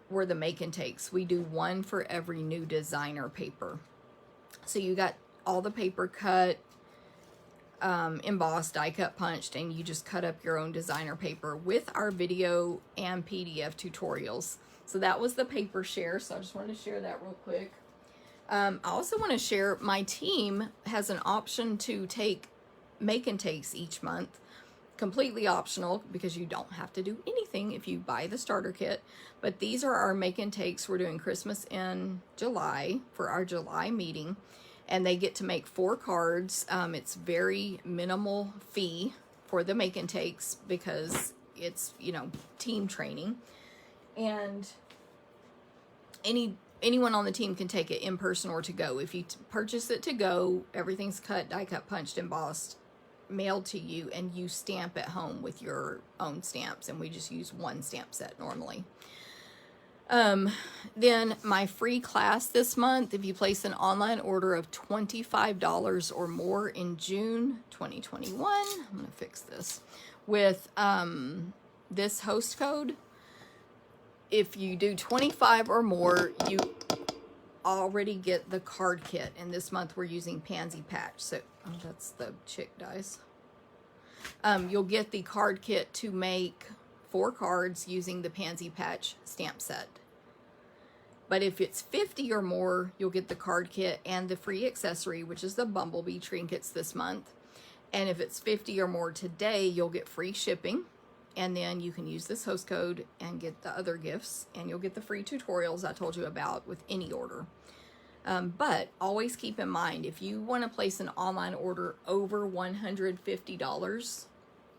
were the make and takes. We do one for every new designer paper. So you got all the paper cut, embossed, die cut, punched, and you just cut up your own designer paper with our video and PDF tutorials. So that was the paper share, so I just wanted to share that real quick. I also want to share, my team has an option to take make and takes each month, completely optional because you don't have to do anything if you buy the starter kit. But these are our make and takes. We're doing Christmas in July for our July meeting, and they get to make 4 cards. It's very minimal fee for the make and takes because it's, you know, team training, and anyone on the team can take it in person or to go. If you purchase it to go, everything's cut, die cut, punched, embossed, mailed to you, and you stamp at home with your own stamps, and we just use 1 stamp set normally. Then my free class this month, if you place an online order of $25 or more in June 2021, I'm going to fix this, with this host code, if you do 25 or more, you already get the card kit. And this month we're using Pansy Patch. So that's the chick dies. You'll get the card kit to make 4 cards using the Pansy Patch stamp set. But if it's 50 or more, you'll get the card kit and the free accessory, which is the Bumblebee trinkets this month. And if it's 50 or more today, you'll get free shipping. And then you can use this host code and get the other gifts. And you'll get the free tutorials I told you about with any order. But always keep in mind, if you want to place an online order over $150,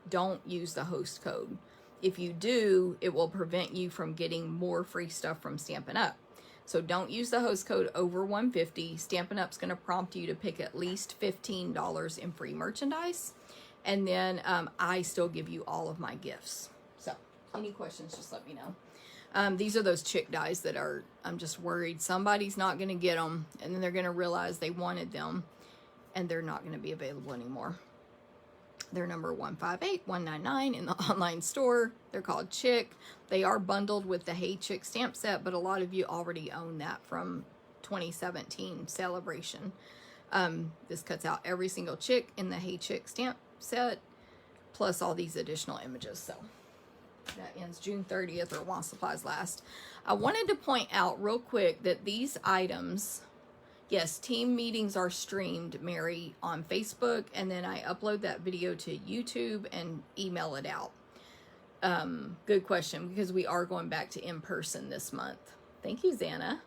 don't use the host code. If you do, it will prevent you from getting more free stuff from Stampin' Up. So don't use the host code over $150. Stampin' Up's going to prompt you to pick at least $15 in free merchandise. And then I still give you all of my gifts. So any questions, just let me know. These are those chick dies that I'm just worried somebody's not going to get them, and then they're going to realize they wanted them, and they're not going to be available anymore. They're number 158199 in the online store. They're called Chick. They are bundled with the Hey Chick stamp set, but a lot of you already own that from 2017 celebration. This cuts out every single chick in the Hey Chick stamp set, plus all these additional images. So that ends June 30th, or while supplies last. I wanted to point out real quick that these items, yes, team meetings are streamed, Mary, on Facebook, and then I upload that video to YouTube and email it out. Good question, because we are going back to in-person this month. Thank you, Xana.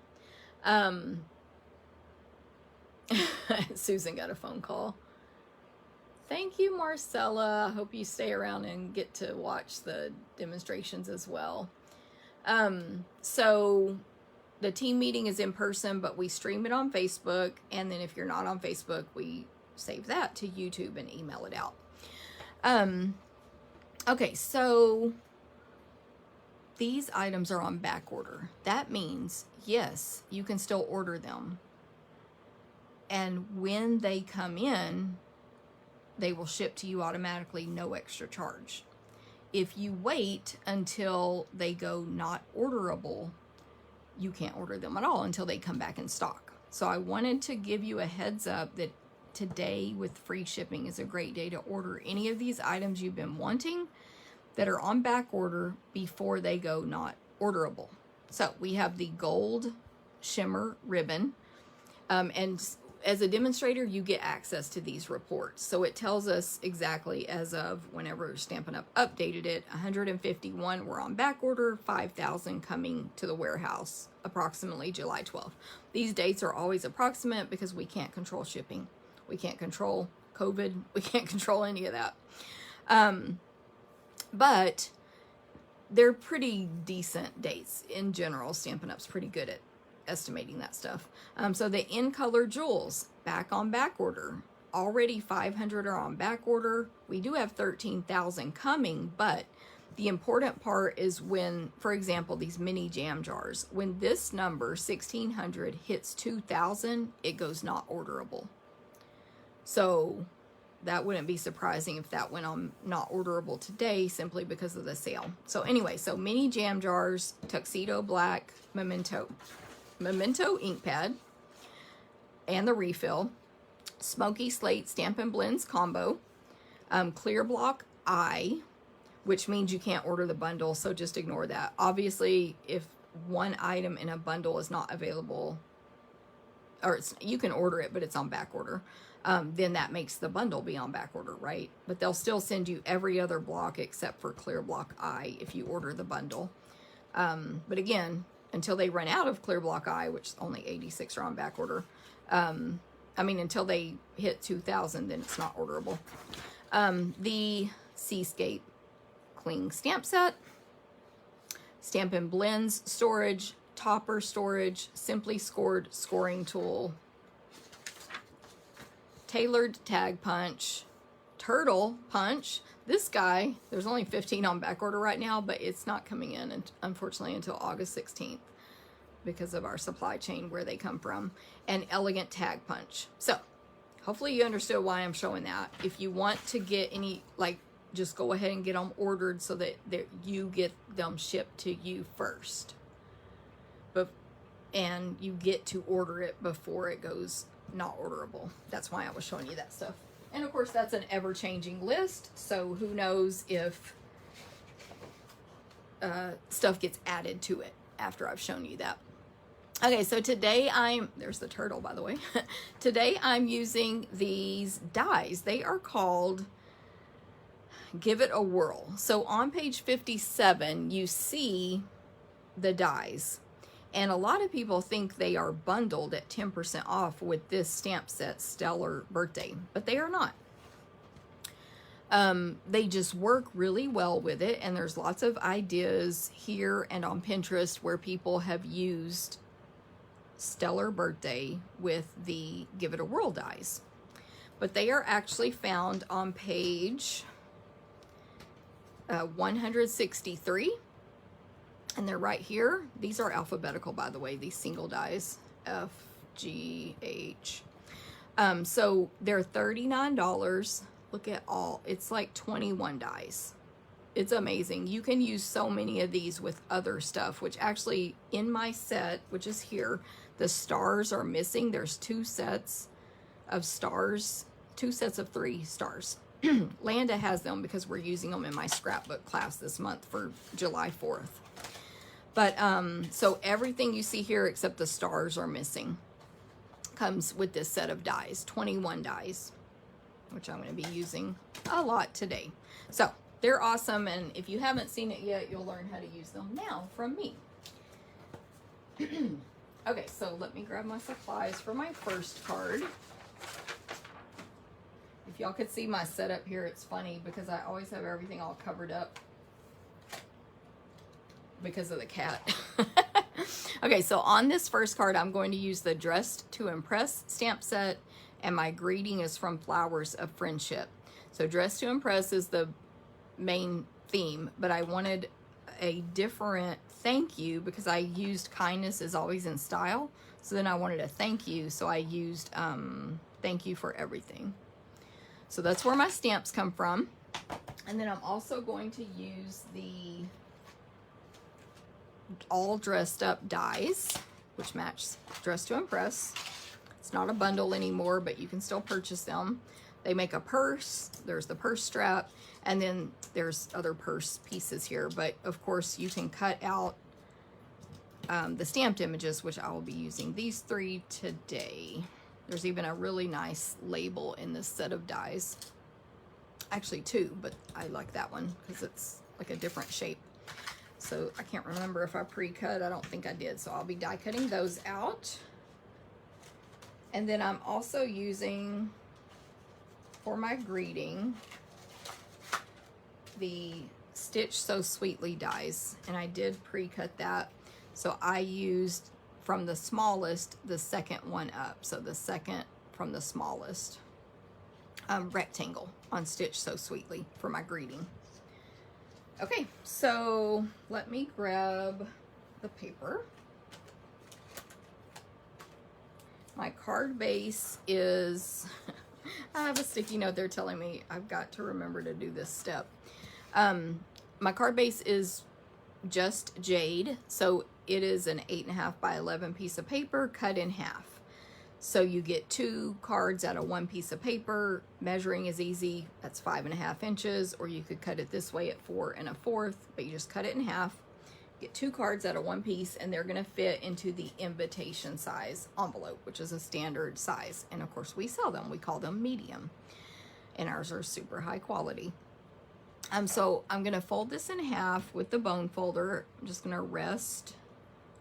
Susan got a phone call. Thank you, Marcella. I hope you stay around and get to watch the demonstrations as well. So the team meeting is in person, but we stream it on Facebook. And then if you're not on Facebook, we save that to YouTube and email it out. Okay, so these items are on back order. That means, yes, you can still order them. And when they come in, they will ship to you automatically, no extra charge. If you wait until they go not orderable, you can't order them at all until they come back in stock. So I wanted to give you a heads up that today with free shipping is a great day to order any of these items you've been wanting that are on back order before they go not orderable. So we have the gold shimmer ribbon, and as a demonstrator, you get access to these reports. So it tells us exactly as of whenever Stampin' Up! Updated it, 151 were on back order, 5,000 coming to the warehouse approximately July 12th. These dates are always approximate because we can't control shipping. We can't control COVID. We can't control any of that. But they're pretty decent dates in general. Stampin' Up's pretty good at estimating that stuff. So the in color jewels back on back order, already 500 are on back order. We do have 13,000 coming, but the important part is when, for example, these mini jam jars, when this number 1600 hits 2,000, it goes not orderable. So that wouldn't be surprising if that went on not orderable today simply because of the sale. So anyway, so mini jam jars, tuxedo black, memento ink pad, and the refill, smoky slate Stampin' Blends combo, clear block I, which means you can't order the bundle, so just ignore that. Obviously, if one item in a bundle is not available, or you can order it, but it's on back order, then that makes the bundle be on back order, right? But they'll still send you every other block except for clear block I if you order the bundle. But again, until they run out of clear block I, which only 86 are on back order, until they hit 2,000, then it's not orderable. The Seascape Cling Stamp Set, Stampin' Blends storage, topper storage, Simply Scored scoring tool, tailored tag punch, turtle punch. This guy, there's only 15 on back order right now, but it's not coming in, unfortunately, until August 16th because of our supply chain, where they come from, and elegant tag punch. So hopefully you understood why I'm showing that. If you want to get any, just go ahead and get them ordered so that you get them shipped to you first. And you get to order it before it goes not orderable. That's why I was showing you that stuff. And of course, that's an ever-changing list, so who knows if stuff gets added to it after I've shown you that. Okay, so today there's the turtle, by the way. Today I'm using these dies. They are called Give It a Whirl. So on page 57, you see the dies. And a lot of people think they are bundled at 10% off with this stamp set, Stellar Birthday, but they are not. They just work really well with it, and there's lots of ideas here and on Pinterest where people have used Stellar Birthday with the Give It a Whirl dies. but they are actually found on page 163, and they're right here. These are alphabetical, by the way, these single dies, F, G, H. So they're $39. Look at all, it's like 21 dies. It's amazing. You can use so many of these with other stuff, which actually in my set, which is here, the stars are missing. There's 2 sets of stars, 2 sets of 3 stars. Landa has them because we're using them in my scrapbook class this month for July 4th. But so everything you see here except the stars are missing comes with this set of dies, 21 dies, which I'm going to be using a lot today. So they're awesome, and if you haven't seen it yet, you'll learn how to use them now from me. Okay, so let me grab my supplies for my first card. If y'all could see my setup here, it's funny because I always have everything all covered up because of the cat. Okay, so on this first card, I'm going to use the Dressed to Impress stamp set, and my greeting is from Flowers of Friendship. So Dressed to Impress is the main theme, but I wanted a different thank you because I used kindness is always in style. So then I wanted a thank you, so I used thank you for everything. So that's where my stamps come from. And then I'm also going to use the all dressed up dies, which match Dressed to Impress. It's not a bundle anymore, but you can still purchase them. They make a purse. There's the purse strap, and then there's other purse pieces here. But of course, you can cut out the stamped images, which I will be using these 3 today. There's even a really nice label in this set of dies. Actually 2, but I like that one because it's like a different shape. So I can't remember if I pre-cut. I don't think I did. So I'll be die cutting those out. And then I'm also using, for my greeting, the Stitch So Sweetly dies. And I did pre-cut that. So I used from the smallest, the second one up. So the second from the smallest rectangle on Stitch So Sweetly for my greeting. Okay, so let me grab the paper. My card base is, I have a sticky note there telling me I've got to remember to do this step. My card base is just jade, so it is an 8.5 by 11 piece of paper cut in half. So you get 2 cards out of 1 piece of paper. Measuring is easy. That's 5.5 inches, or you could cut it this way at 4 1/4, but you just cut it in half. Get 2 cards out of 1 piece, and they're going to fit into the invitation size envelope, which is a standard size. And of course, we sell them. We call them medium, and ours are super high quality. So I'm going to fold this in half with the bone folder. I'm just going to rest,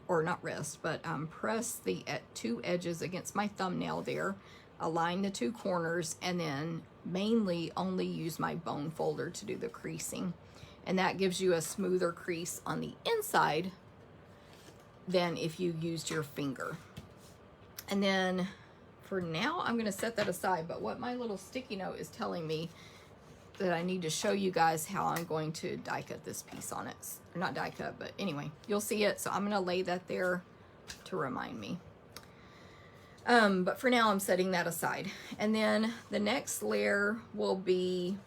or not rest, but press the 2 edges against my thumbnail there, align the 2 corners, and then mainly only use my bone folder to do the creasing. And that gives you a smoother crease on the inside than if you used your finger. And then for now, I'm going to set that aside. But what my little sticky note is telling me that I need to show you guys how I'm going to die cut this piece on it. Or not die cut, but anyway, you'll see it. So I'm going to lay that there to remind me. But for now, I'm setting that aside. And then the next layer will be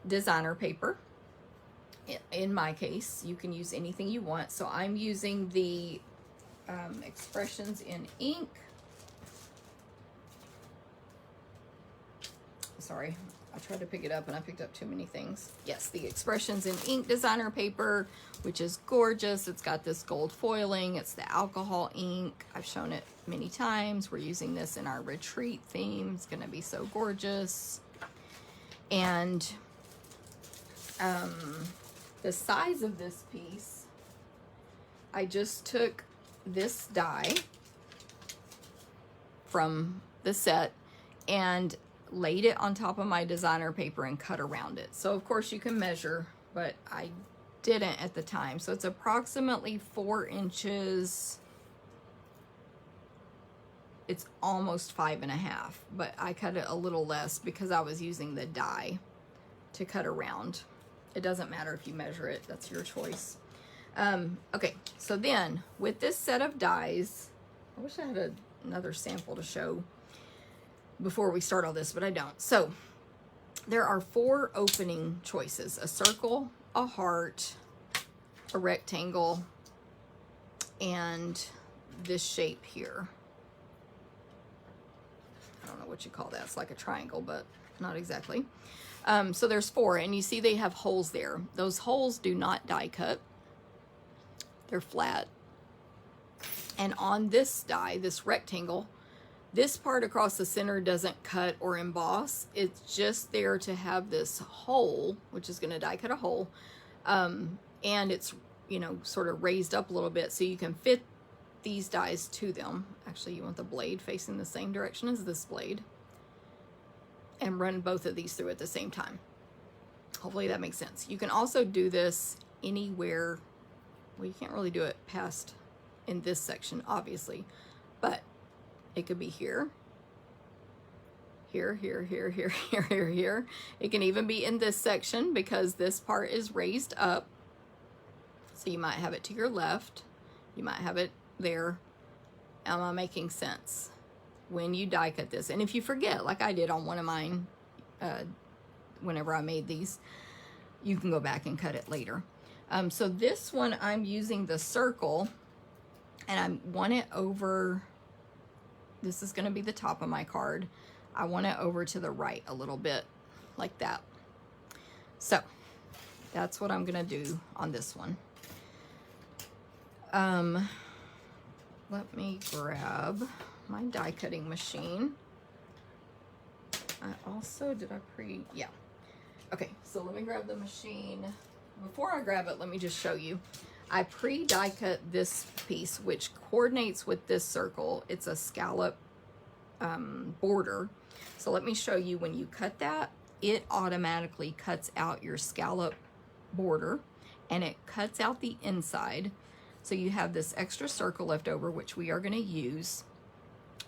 designer paper. In my case, you can use anything you want. So I'm using the Expressions in Ink. Sorry, I tried to pick it up and I picked up too many things. Yes, the Expressions in Ink designer paper, which is gorgeous. It's got this gold foiling. It's the alcohol ink. I've shown it many times. We're using this in our retreat theme. It's going to be so gorgeous. And the size of this piece, I just took this die from the set and laid it on top of my designer paper and cut around it. So of course you can measure, but I didn't at the time. So it's approximately 4 inches it's almost 5.5, but I cut it a little less because I was using the die to cut around. It doesn't matter if you measure it, that's your choice. Okay, so then with this set of dies, I wish I had another sample to show before we start all this, but I don't. So there are 4 opening choices: a circle, a heart, a rectangle, and this shape here. I don't know what you call that. It's like a triangle, but not exactly. So there's 4, and you see they have holes there. Those holes do not die cut. They're flat. And on this die, this rectangle, this part across the center doesn't cut or emboss. It's just there to have this hole, which is going to die cut a hole. And it's, you know, sort of raised up a little bit so you can fit these dies to them. Actually, you want the blade facing the same direction as this blade, and run both of these through at the same time. Hopefully that makes sense. You can also do this anywhere. Well, you can't really do it past in this section, obviously, but it could be here, here, here, here, here, here, here, here. It can even be in this section because this part is raised up. So you might have it to your left. You might have it there. Am I making sense? When you die cut this, and if you forget, like I did on one of mine, whenever I made these, you can go back and cut it later. So this one, I'm using the circle, and I want it over, this is going to be the top of my card. I want it over to the right a little bit, like that. So that's what I'm going to do on this one. Let me grab my die cutting machine. I also, yeah. Okay, so let me grab the machine. Before I grab it, let me just show you. I pre-die cut this piece, which coordinates with this circle. It's a scallop border. So let me show you, when you cut that, it automatically cuts out your scallop border, and it cuts out the inside. So you have this extra circle left over, which we are going to use,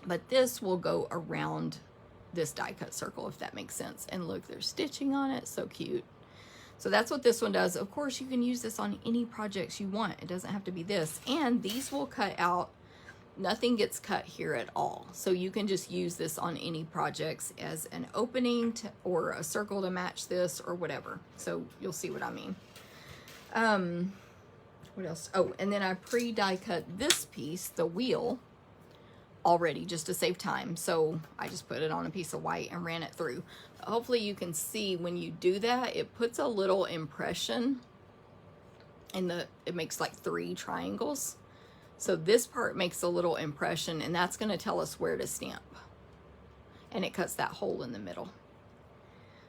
but this will go around this die cut circle, if that makes sense. And look, there's stitching on it, so cute. So that's what this one does. Of course, you can use this on any projects you want. It doesn't have to be this. And these will cut out, nothing gets cut here at all. So you can just use this on any projects as an opening or a circle to match this or whatever. So you'll see what I mean. What else? Oh, and then I pre-die cut this piece, the wheel, already, just to save time. So I just put it on a piece of white and ran it through. Hopefully you can see when you do that, it puts a little impression in it makes like 3 triangles. So this part makes a little impression, and that's going to tell us where to stamp. And it cuts that hole in the middle.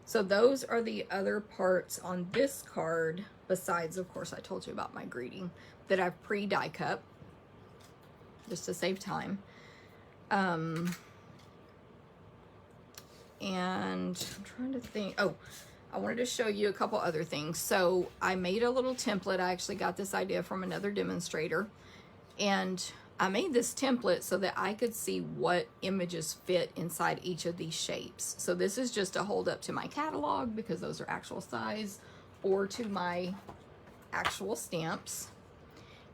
So those are the other parts on this card, besides, of course, I told you about my greeting, that I've pre-die cut, just to save time. And I'm trying to think, oh, I wanted to show you a couple other things. So I made a little template. I actually got this idea from another demonstrator, and I made this template so that I could see what images fit inside each of these shapes. So this is just to hold up to my catalog, because those are actual size, or to my actual stamps,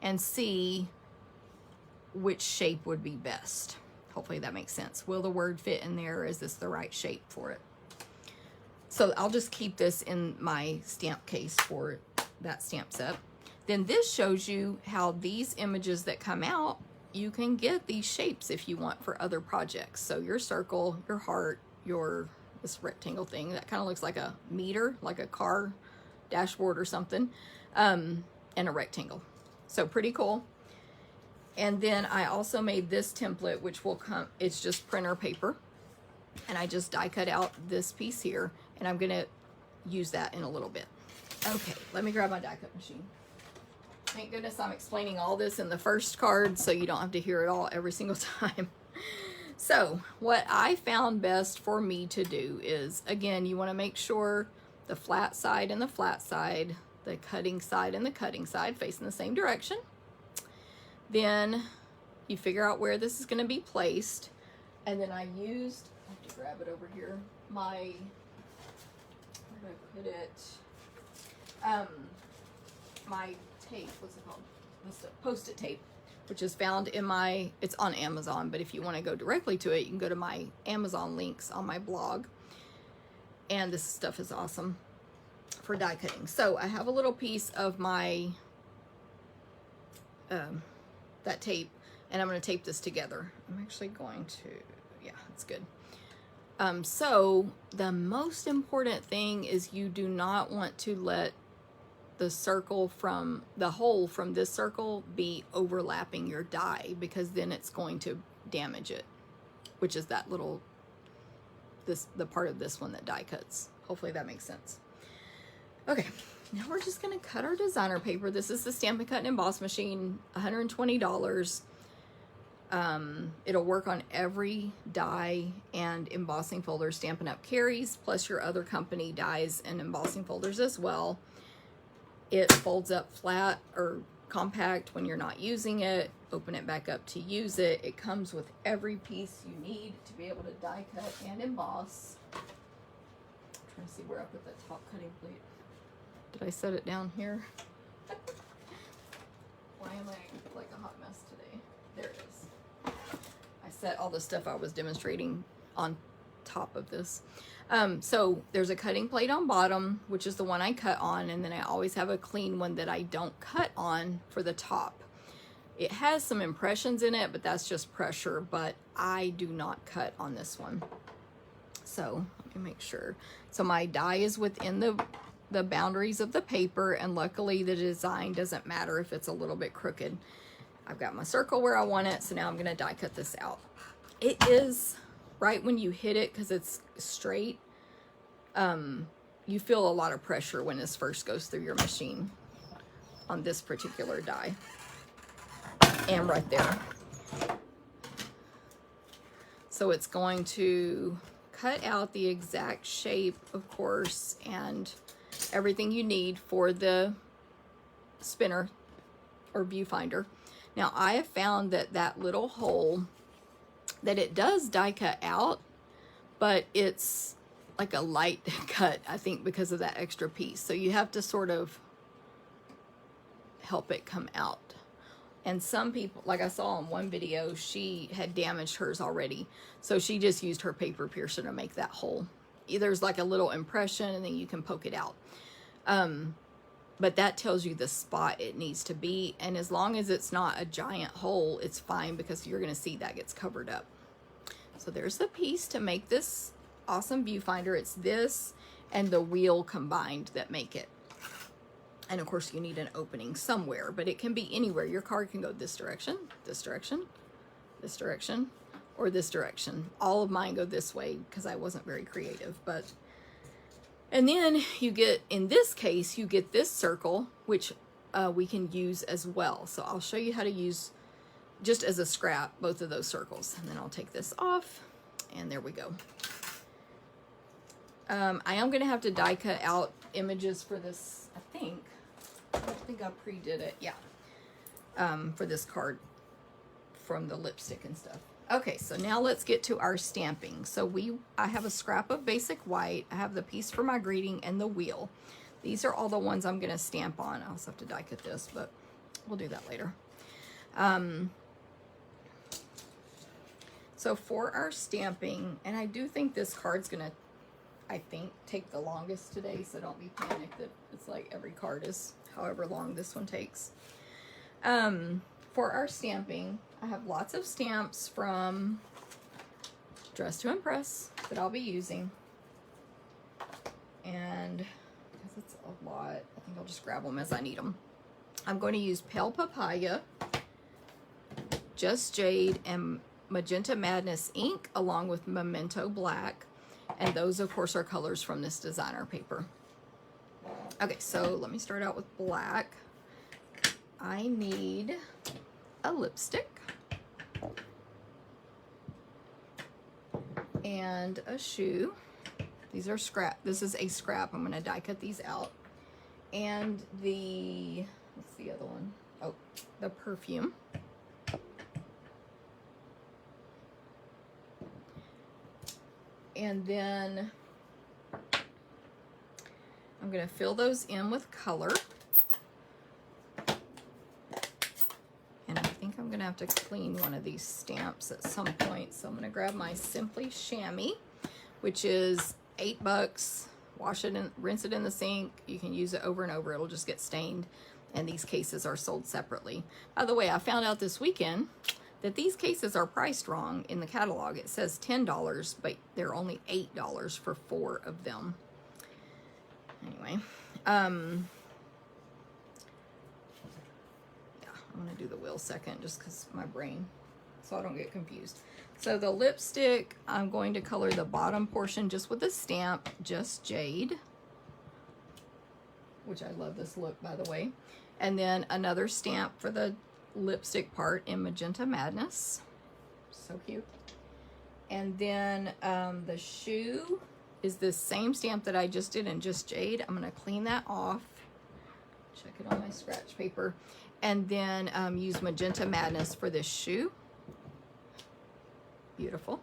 and see which shape would be best. Hopefully that makes sense. Will the word fit in there? Is this the right shape for it? So I'll just keep this in my stamp case for that stamp set. Then this shows you how these images that come out, you can get these shapes if you want for other projects. So your circle, your heart, this rectangle thing, that kind of looks like a meter, like a car dashboard or something, and a rectangle. So pretty cool. And then I also made this template, which will come, it's just printer paper. And I just die cut out this piece here, and I'm gonna use that in a little bit. Okay, let me grab my die cut machine. Thank goodness I'm explaining all this in the first card, so you don't have to hear it all every single time. So what I found best for me to do is, again, you want to make sure the flat side and the flat side, the cutting side and the cutting side facing the same direction. Then you figure out where this is going to be placed. And then I used, I have to grab it over here, my, where did I put it? My tape, what's it called? This Post-it tape, which is found in my, it's on Amazon, but if you want to go directly to it, you can go to my Amazon links on my blog. And this stuff is awesome for die cutting. So I have a little piece of my, that tape, and I'm going to tape this together. I'm actually going to, yeah, it's good. So the most important thing is you do not want to let the circle from the hole from this circle be overlapping your die, because then it's going to damage it, which is that little, the part of this one that die cuts. Hopefully that makes sense. Okay, now we're just gonna cut our designer paper. This is the Stampin' Cut and Emboss machine, $120. It'll work on every die and embossing folder Stampin' Up! Carries, plus your other company dies and embossing folders as well. It folds up flat or compact when you're not using it. Open it back up to use it. It comes with every piece you need to be able to die cut and emboss. I'm trying to see where I put that top cutting plate. Did I set it down here? Why am I like a hot mess today? There it is. I set all the stuff I was demonstrating on top of this. So there's a cutting plate on bottom, which is the one I cut on, and then I always have a clean one that I don't cut on for the top. It has some impressions in it, but that's just pressure, but I do not cut on this one. So let me make sure. So my die is within the boundaries of the paper, and luckily the design doesn't matter if it's a little bit crooked. I've got my circle where I want it, so now I'm going to die cut this out. It is right when you hit it, because it's straight, you feel a lot of pressure when this first goes through your machine on this particular die, and right there. So it's going to cut out the exact shape, of course, and everything you need for the spinner or viewfinder. Now I have found that that little hole, that it does die cut out, but it's like a light cut, I think, because of that extra piece. So you have to sort of help it come out. And some people, like I saw in one video, she had damaged hers already. So she just used her paper piercer to make that hole. There's like a little impression, and then you can poke it out. But that tells you the spot it needs to be. And as long as it's not a giant hole, it's fine, because you're going to see that gets covered up. So there's the piece to make this awesome viewfinder. It's this and the wheel combined that make it. And of course you need an opening somewhere, but it can be anywhere. Your card can go this direction, this direction, this direction, or this direction. All of mine go this way because I wasn't very creative, but... And then you get, in this case, you get this circle, which we can use as well. So I'll show you how to use, just as a scrap, both of those circles. And then I'll take this off, and there we go. I am going to have to die cut out images for this, I think. I think I pre-did it, yeah. For this card from the lipstick and stuff. Okay, so now let's get to our stamping. So I have a scrap of basic white. I have the piece for my greeting and the wheel. These are all the ones I'm going to stamp on. I also have to die cut this, but we'll do that later. So for our stamping, and I do think this card's going to, I think, take the longest today, so don't be panicked that it's like every card is however long this one takes. For our stamping, I have lots of stamps from Dress to Impress that I'll be using. And because it's a lot, I think I'll just grab them as I need them. I'm going to use Pale Papaya, Just Jade, and Magenta Madness ink, along with Memento Black. And those, of course, are colors from this designer paper. Okay, so let me start out with black. I need a lipstick and a shoe. These are scrap. This is a scrap. I'm going to die cut these out. And the, what's the other one? Oh, the perfume. And then I'm going to fill those in with color. And I think I'm going to have to clean one of these stamps at some point. So I'm going to grab my Simply Chamois, which is $8. Wash it and rinse it in the sink. You can use it over and over. It'll just get stained. And these cases are sold separately. By the way, I found out this weekend that these cases are priced wrong in the catalog. It says $10, but they're only $8 for 4 of them. Anyway, yeah, I'm gonna do the wheel second just because my brain, so I don't get confused. So the lipstick, I'm going to color the bottom portion just with a stamp, Just Jade, which I love this look, by the way. And then another stamp for the lipstick part in Magenta Madness. So cute. And then the shoe is the same stamp that I just did in Just Jade. I'm going to clean that off. Check it on my scratch paper. And then use Magenta Madness for this shoe. Beautiful.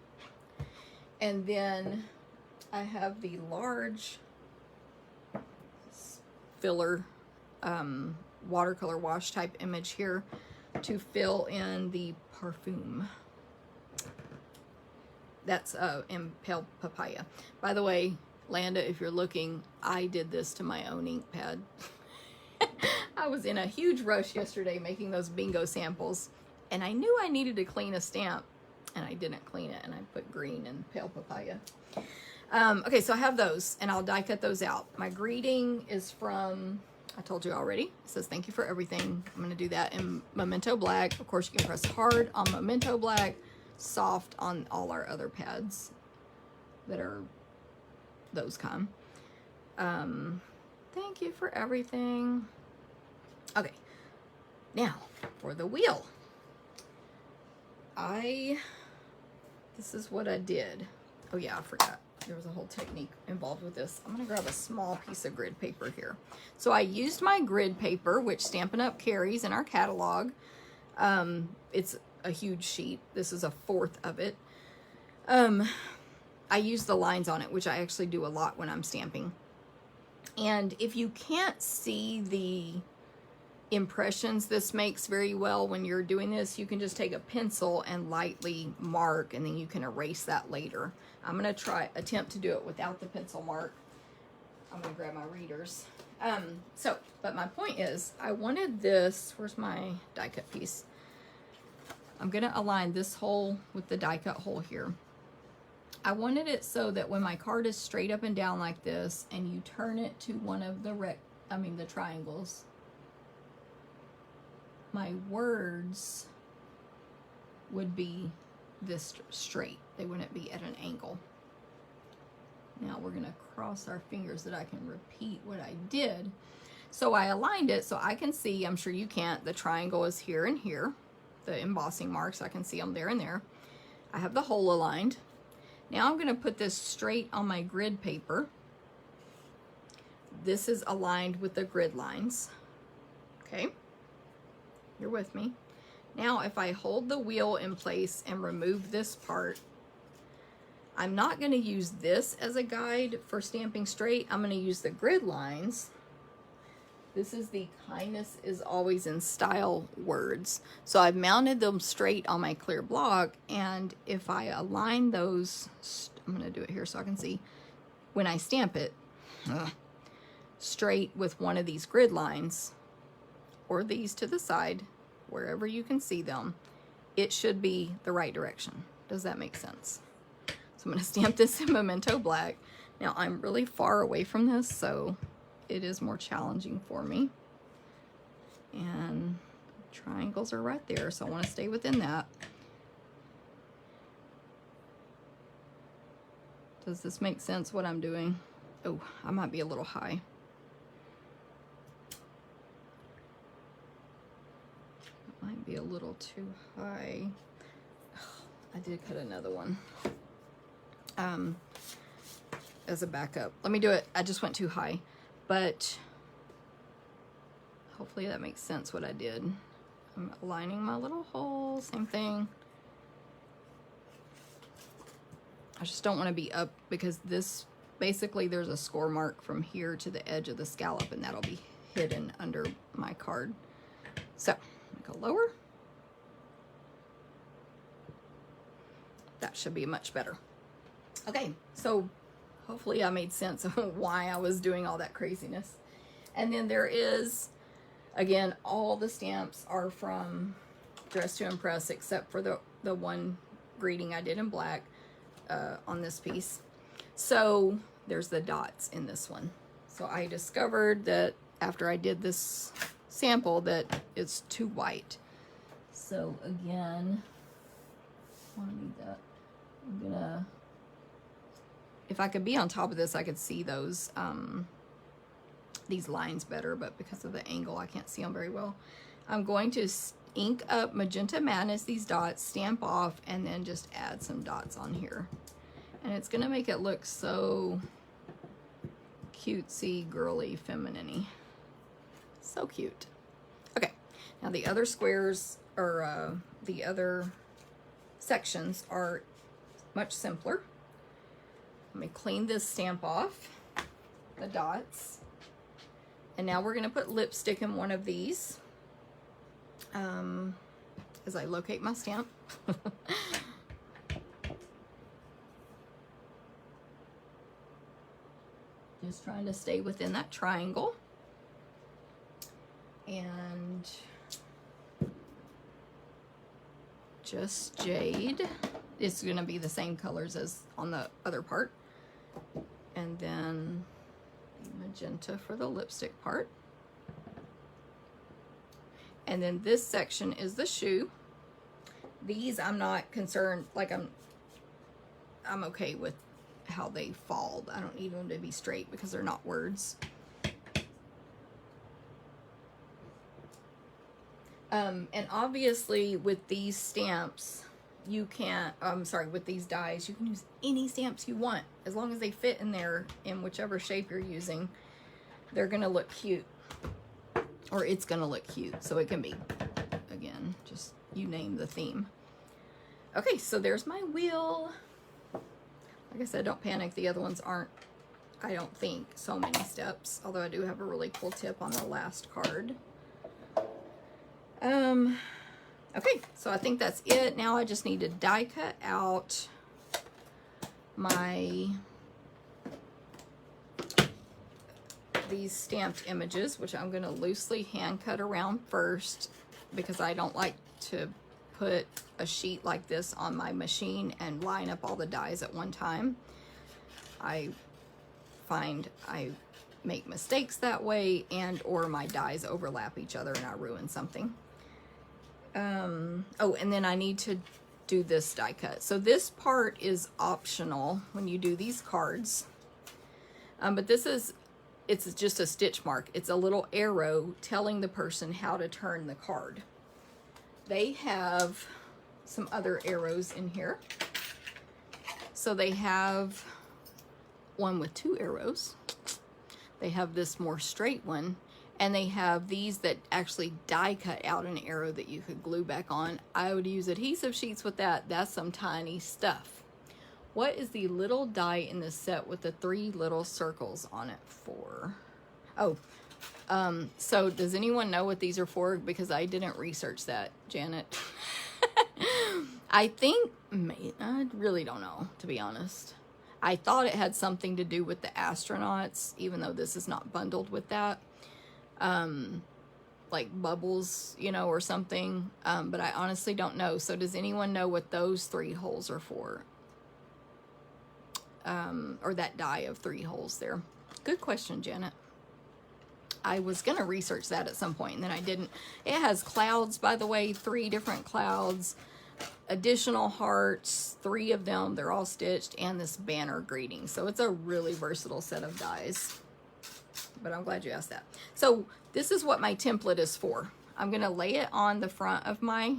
And then I have the large filler watercolor wash type image here to fill in the parfum. That's in Pale Papaya. By the way, Landa, if you're looking, I did this to my own ink pad. I was in a huge rush yesterday making those bingo samples, and I knew I needed to clean a stamp, and I didn't clean it, and I put green in Pale Papaya. Okay, so I have those, and I'll die cut those out. My greeting is from, I told you already, it says thank you for everything. I'm going to do that in Memento Black. Of course, you can press hard on Memento Black, soft on all our other pads that are those kind. Thank you for everything. Okay, now for the wheel. This is what I did. Oh yeah, I forgot. There was a whole technique involved with this. I'm gonna grab a small piece of grid paper here. So I used my grid paper, which Stampin' Up! Carries in our catalog. It's a huge sheet. This is a 1/4 of it. I use the lines on it, which I actually do a lot when I'm stamping. And if you can't see the impressions this makes very well when you're doing this, you can just take a pencil and lightly mark, and then you can erase that later. I'm going to attempt to do it without the pencil mark. I'm going to grab my readers. But my point is, I wanted this, where's my die cut piece? I'm going to align this hole with the die cut hole here. I wanted it so that when my card is straight up and down like this, and you turn it to one of the triangles, my words would be this straight. They wouldn't be at an angle. Now we're going to cross our fingers that I can repeat what I did. So I aligned it so I can see, I'm sure you can't, the triangle is here and here. The embossing marks, I can see them there and there. I have the hole aligned. Now I'm going to put this straight on my grid paper. This is aligned with the grid lines. Okay, you're with me. Now if I hold the wheel in place and remove this part, I'm not going to use this as a guide for stamping straight. I'm going to use the grid lines. This is the kindness is always in style words. So I've mounted them straight on my clear block, and if I align those, I'm going to do it here so I can see, when I stamp it, straight with one of these grid lines, or these to the side, wherever you can see them, it should be the right direction. Does that make sense? So I'm going to stamp this in Memento Black. Now I'm really far away from this, so it is more challenging for me. And triangles are right there, so I want to stay within that. Does this make sense what I'm doing? Oh, I might be a little high. Might be a little too high. I did cut another one as a backup. Let me do it. I just went too high, but hopefully that makes sense what I did. I'm aligning my little hole, same thing. I just don't want to be up, because this, basically there's a score mark from here to the edge of the scallop, and that'll be hidden under my card. So go lower. That should be much better. Okay, so hopefully I made sense of why I was doing all that craziness. And then there is, again, all the stamps are from Dress to Impress, except for the one greeting I did in black on this piece. So there's the dots in this one. So I discovered that after I did this sample that it's too white. So again, I need that. I'm gonna, if I could be on top of this, I could see those these lines better, but because of the angle, I can't see them very well. I'm going to ink up Magenta Madness, these dots, stamp off, and then just add some dots on here. And it's gonna make it look so cutesy, girly, feminine-y. So cute. Okay, now the other squares, or the other sections are much simpler. Let me clean this stamp off, the dots. And now we're gonna put lipstick in one of these as I locate my stamp. Just trying to stay within that triangle. And just jade. It's gonna be the same colors as on the other part. And then magenta for the lipstick part. And then this section is the shoe. These I'm not concerned, like I'm okay with how they fall. I don't need them to be straight because they're not words. And obviously with these stamps, you can't, with these dies, you can use any stamps you want. As long as they fit in there in whichever shape you're using, they're gonna look cute. Or it's gonna look cute. So it can be, again, just you name the theme. Okay, so there's my wheel. Like I said, don't panic. The other ones aren't, I don't think, so many steps. Although I do have a really cool tip on the last card. Okay, so I think that's it. Now I just need to die cut out these stamped images, which I'm going to loosely hand cut around first because I don't like to put a sheet like this on my machine and line up all the dies at one time. I find I make mistakes that way, and or my dies overlap each other and I ruin something. Oh, and then I need to do this die cut. So this part is optional when you do these cards. But it's just a stitch mark. It's a little arrow telling the person how to turn the card. They have some other arrows in here. So they have one with 2 arrows. They have this more straight one. And they have these that actually die cut out an arrow that you could glue back on. I would use adhesive sheets with that. That's some tiny stuff. What is the little die in this set with the 3 little circles on it for? Oh, so does anyone know what these are for? Because I didn't research that, Janet. I really don't know, to be honest. I thought it had something to do with the astronauts, even though this is not bundled with that. Like bubbles, you know, or something. But I honestly don't know. So does anyone know what those 3 holes are for? Or that die of 3 holes there. Good question, Janet. I was going to research that at some point and then I didn't. It has clouds, by the way, 3 different clouds, additional hearts, 3 of them. They're all stitched, and this banner greeting. So it's a really versatile set of dies. But I'm glad you asked that. So this is what my template is for. I'm going to lay it on the front of my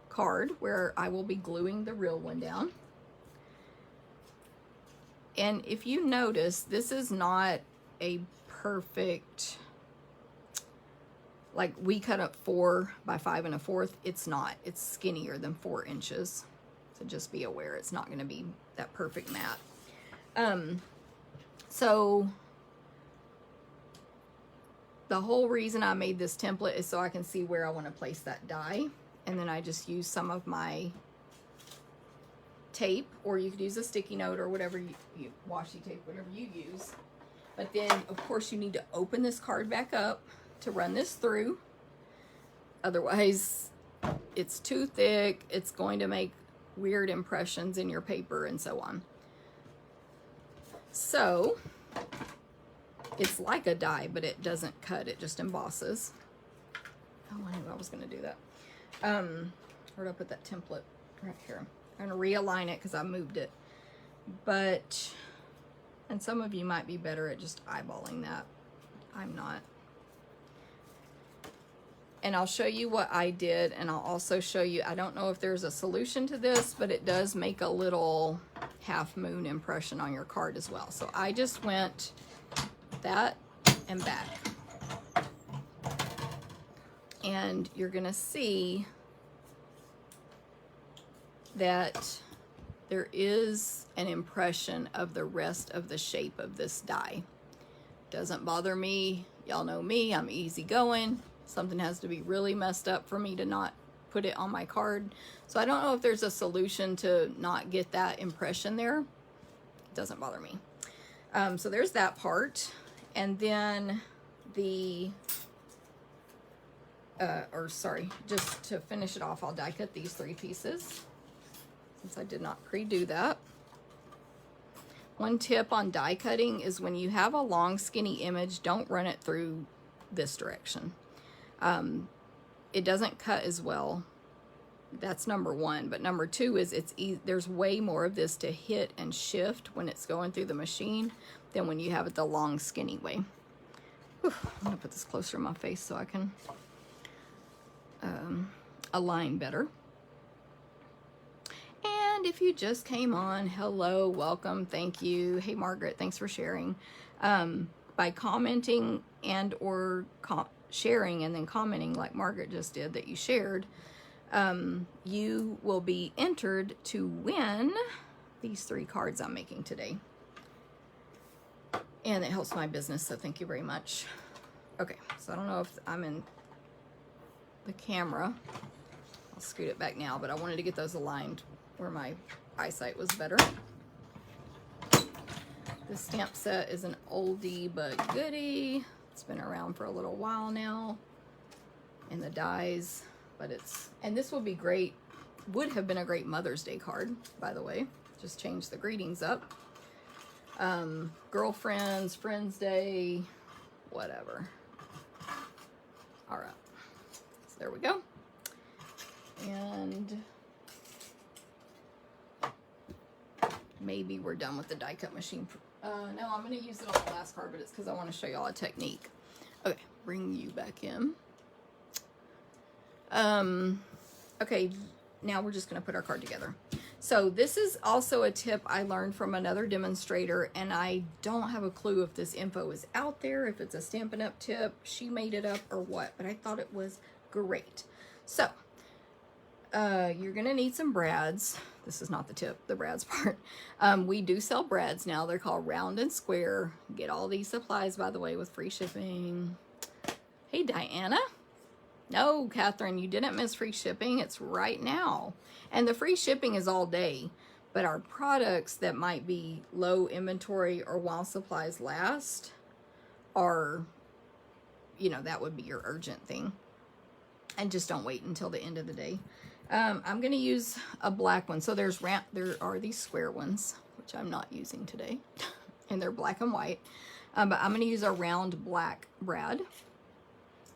card where I will be gluing the real one down. And if you notice, this is not a perfect, like we cut up 4 by 5 1/4. It's not. It's skinnier than 4 inches. So just be aware it's not going to be that perfect matte. So the whole reason I made this template is so I can see where I want to place that die. And then I just use some of my tape, or you could use a sticky note or whatever you washi tape, whatever you use. But then of course you need to open this card back up to run this through. Otherwise it's too thick. It's going to make weird impressions in your paper and so on. So it's like a die, but it doesn't cut, it just embosses. Oh, I knew I was gonna do that. Where did I put that template? Right here. I'm gonna realign it because I moved it. But, and some of you might be better at just eyeballing that. I'm not. And I'll show you what I did, and I'll also show you, I don't know if there's a solution to this, but it does make a little half moon impression on your card as well. So I just went that and back. And you're gonna see that there is an impression of the rest of the shape of this die. Doesn't bother me. Y'all know me, I'm easygoing. Something has to be really messed up for me to not put it on my card. So I don't know if there's a solution to not get that impression there. It doesn't bother me. So there's that part. And then the, just to finish it off, I'll die cut these 3 pieces since I did not pre-do that. One tip on die cutting is when you have a long skinny image, don't run it through this direction. It doesn't cut as well. That's number 1. But number 2 is there's way more of this to hit and shift when it's going through the machine than when you have it the long skinny way. Whew, I'm gonna put this closer to my face so I can align better. And if you just came on, hello, welcome, thank you. Hey Margaret, thanks for sharing. By commenting and or sharing and then commenting like Margaret just did that you shared, you will be entered to win these 3 cards I'm making today. And it helps my business, so thank you very much. Okay, so I don't know if I'm in the camera. I'll scoot it back now, but I wanted to get those aligned where my eyesight was better. This stamp set is an oldie but goodie. It's been around for a little while now. And the dies, but and this would be great, would have been a great Mother's Day card, by the way. Just change the greetings up. Girlfriends, Friends Day, whatever. All right, so there we go. And maybe we're done with the die cut machine. No, I'm going to use it on the last card, but it's because I want to show y'all a technique. Okay, bring you back in. Okay, now we're just going to put our card together. So this is also a tip I learned from another demonstrator, and I don't have a clue if this info is out there, if it's a Stampin' Up tip, she made it up or what, but I thought it was great. So you're going to need some brads. This is not the tip, the brads part. We do sell brads now. They're called round and square. Get all these supplies, by the way, with free shipping. Hey, Diana. No, Catherine, you didn't miss free shipping. It's right now. And the free shipping is all day. But our products that might be low inventory or while supplies last are, you know, that would be your urgent thing. And just don't wait until the end of the day. I'm going to use a black one. So there are these square ones, which I'm not using today. And they're black and white. But I'm going to use a round black brad.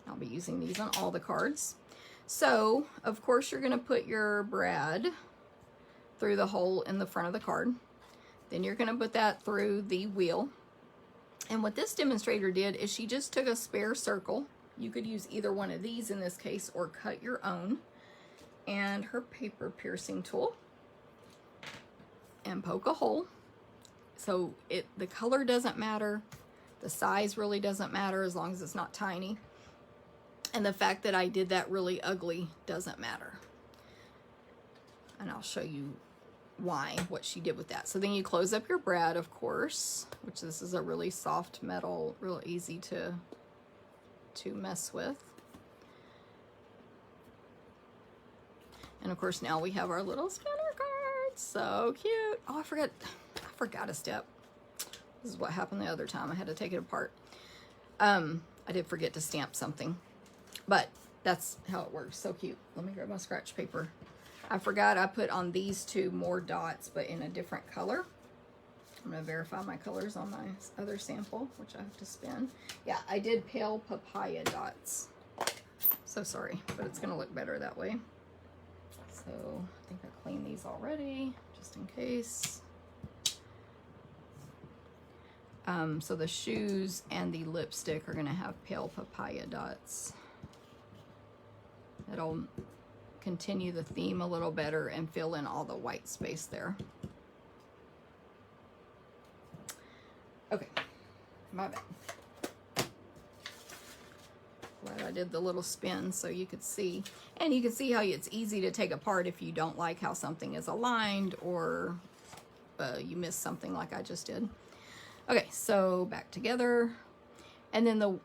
I'll be using these on all the cards. So, of course, you're going to put your brad through the hole in the front of the card. Then you're going to put that through the wheel. And what this demonstrator did is she just took a spare circle. You could use either one of these in this case or cut your own. And her paper piercing tool. And poke a hole. So the color doesn't matter. The size really doesn't matter as long as it's not tiny. And the fact that I did that really ugly doesn't matter. And I'll show you why, what she did with that. So then you close up your brad, of course, which this is a really soft metal, real easy to mess with. And of course now we have our little spinner cards. So cute. Oh, I forgot a step. This is what happened the other time. I had to take it apart. I did forget to stamp something, but that's how it works. So cute. Let me grab my scratch paper. I forgot I put on these two more dots, but in a different color. I'm going to verify my colors on my other sample, which I have to spin. Yeah, I did pale papaya dots. So sorry, but it's going to look better that way. So I think I cleaned these already, just in case. So the shoes and the lipstick are going to have pale papaya dots. It'll continue the theme a little better and fill in all the white space there. Okay, my bad. Glad I did the little spin so you could see. And you can see how it's easy to take apart if you don't like how something is aligned, or you miss something like I just did. Okay, so back together. And then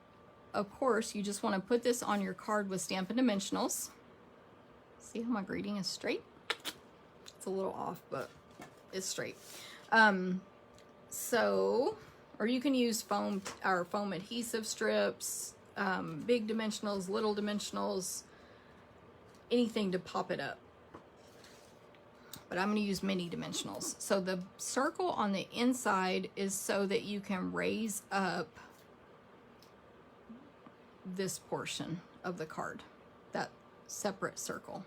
of course, you just want to put this on your card with Stampin' Dimensionals. See how my greeting is straight? It's a little off, but it's straight. Or you can use foam adhesive strips, big dimensionals, little dimensionals, anything to pop it up. But I'm going to use mini dimensionals. So the circle on the inside is so that you can raise up this portion of the card, that separate circle.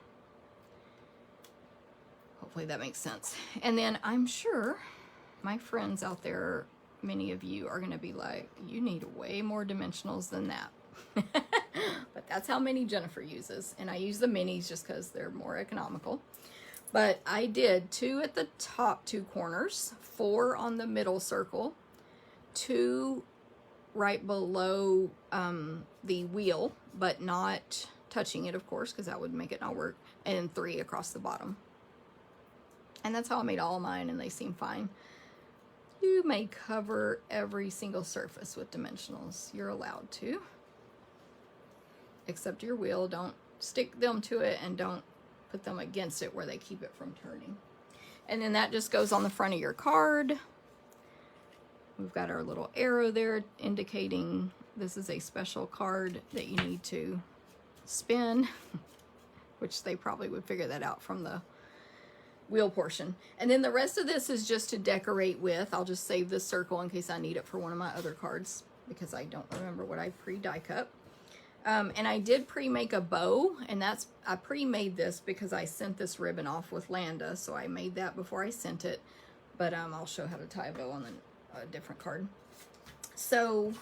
Hopefully that makes sense. And then I'm sure my friends out there, many of you are going to be like, you need way more dimensionals than that. But that's how many Jennifer uses. And I use the minis just because they're more economical. But I did 2 at the top 2 corners, 4 on the middle circle, 2 right below the wheel, but not touching it, of course, because that would make it not work, and then 3 across the bottom. And that's how I made all of mine, and they seem fine. You may cover every single surface with dimensionals. You're allowed to. Except your wheel. Don't stick them to it, and don't put them against it where they keep it from turning. And then that just goes on the front of your card. We've got our little arrow there indicating this is a special card that you need to spin, which they probably would figure that out from the wheel portion. And then the rest of this is just to decorate with. I'll just save this circle in case I need it for one of my other cards, because I don't remember what I pre-die cut. And I did pre-make a bow, and I pre-made this because I sent this ribbon off with Landa, so I made that before I sent it. But I'll show how to tie a bow on a different card. So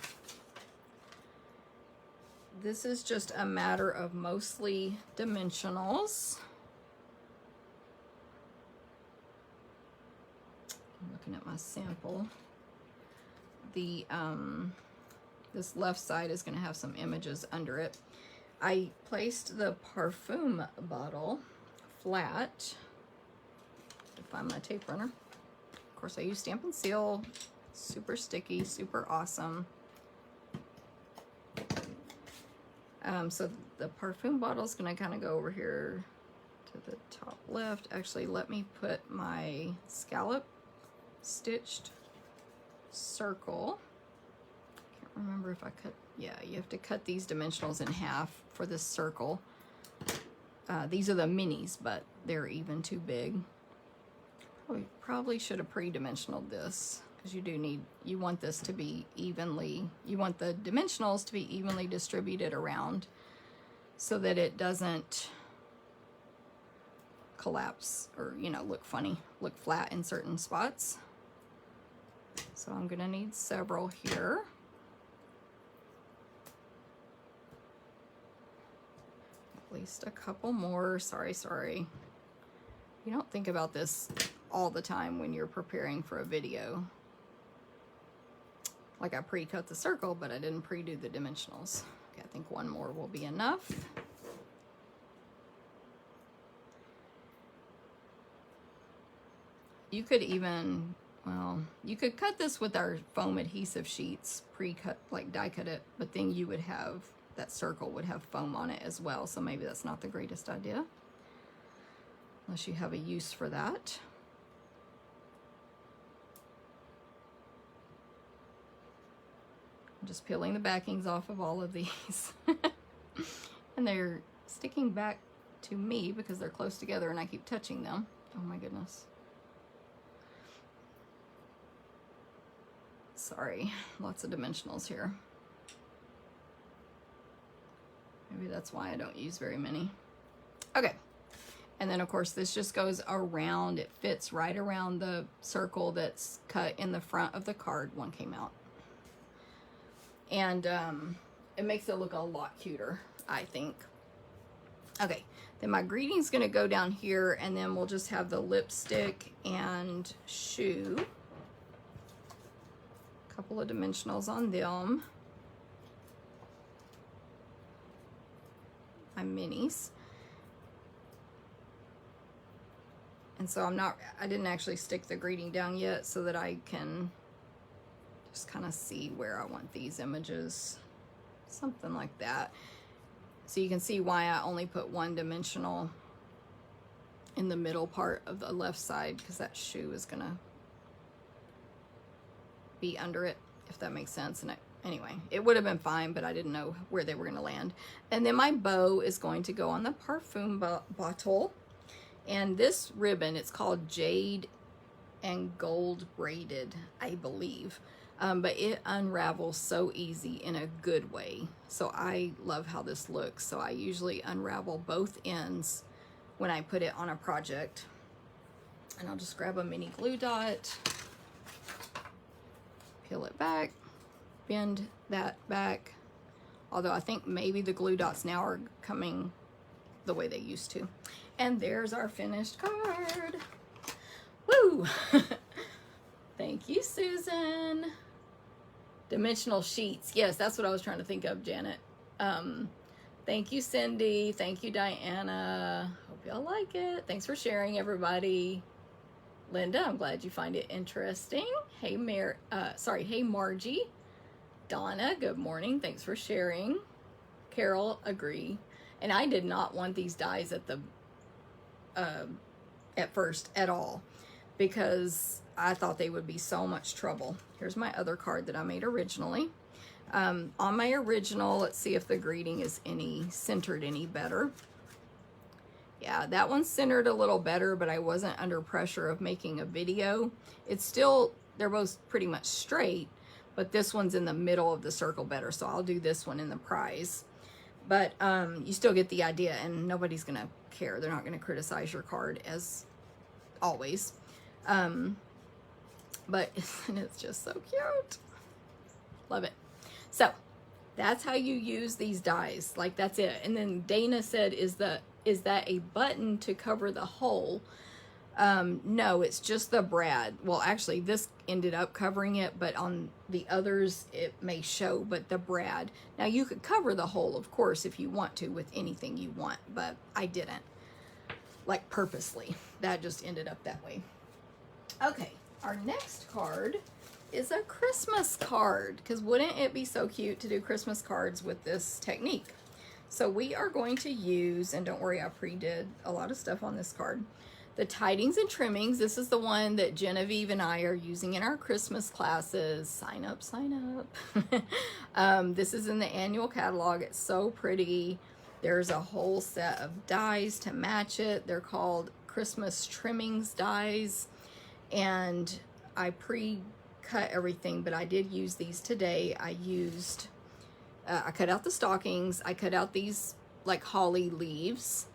this is just a matter of mostly dimensionals. I'm looking at my sample. This left side is going to have some images under it. I placed the perfume bottle flat to find my tape runner. Of course, I use Stampin' Seal. Super sticky, super awesome. So the perfume bottle is going to kind of go over here to the top left. Actually, let me put my scallop stitched circle. Can't remember if I cut. Yeah, you have to cut these dimensionals in half for this circle. These are the minis, but they're even too big. Probably should have pre-dimensionaled this, because you want this to be evenly, you want the dimensionals to be evenly distributed around so that it doesn't collapse or, look funny, look flat in certain spots. So I'm gonna need several here. At least a couple more. Sorry. You don't think about this all the time when you're preparing for a video. Like I pre-cut the circle, but I didn't pre-do the dimensionals. Okay, I think one more will be enough. You could even, well, you could cut this with our foam adhesive sheets, pre-cut, like die cut it, but then you would have, that circle would have foam on it as well, so maybe that's not the greatest idea, unless you have a use for that. I'm just peeling the backings off of all of these. And they're sticking back to me because they're close together and I keep touching them. Oh my goodness. Sorry, lots of dimensionals here. Maybe that's why I don't use very many. Okay, and then of course this just goes around, it fits right around the circle that's cut in the front of the card. One came out. And it makes it look a lot cuter, I think. Okay, then my greeting's gonna go down here, and then we'll just have the lipstick and shoe. A couple of dimensionals on them. My minis. And so I didn't actually stick the greeting down yet so that I can just kind of see where I want these images. Something like that. So you can see why I only put one dimensional in the middle part of the left side, because that shoe is gonna be under it, if that makes sense. And anyway, it would have been fine, but I didn't know where they were gonna land. And then my bow is going to go on the perfume bottle. And this ribbon, it's called Jade and Gold Braided, I believe. But it unravels so easy in a good way. So I love how this looks. So I usually unravel both ends when I put it on a project. And I'll just grab a mini glue dot, peel it back, bend that back. Although I think maybe the glue dots now are coming the way they used to. And there's our finished card. Woo! Thank you, Susan. Dimensional sheets. Yes, that's what I was trying to think of, Janet. Thank you, Cindy. Thank you, Diana. Hope y'all like it. Thanks for sharing, everybody. Linda, I'm glad you find it interesting. Hey, hey, Margie. Donna, good morning. Thanks for sharing. Carol, agree. And I did not want these dies at first at all, because I thought they would be so much trouble. Here's my other card that I made originally. On my original, let's see if the greeting is centered any better. Yeah, that one's centered a little better, but I wasn't under pressure of making a video. It's still, they're both pretty much straight, but this one's in the middle of the circle better, so I'll do this one in the prize. But you still get the idea, and nobody's gonna care. They're not gonna criticize your card, as always. But it's just so cute. Love it. So that's how you use these dies. Like, that's it. And then Dana said, is that a button to cover the hole? No, it's just the brad. Well, actually, this ended up covering it, but on the others, it may show, but the brad. Now, you could cover the hole, of course, if you want to, with anything you want, but I didn't, like, purposely. That just ended up that way. Okay, our next card is a Christmas card, because wouldn't it be so cute to do Christmas cards with this technique? So we are going to use, and don't worry, I pre-did a lot of stuff on this card, the Tidings and Trimmings. This is the one that Genevieve and I are using in our Christmas classes. Sign up, sign up. This is in the annual catalog. It's so pretty. There's a whole set of dies to match it. They're called Christmas Trimmings dies. And I pre-cut everything, but I did use these today. I cut out the stockings. I cut out these like holly leaves,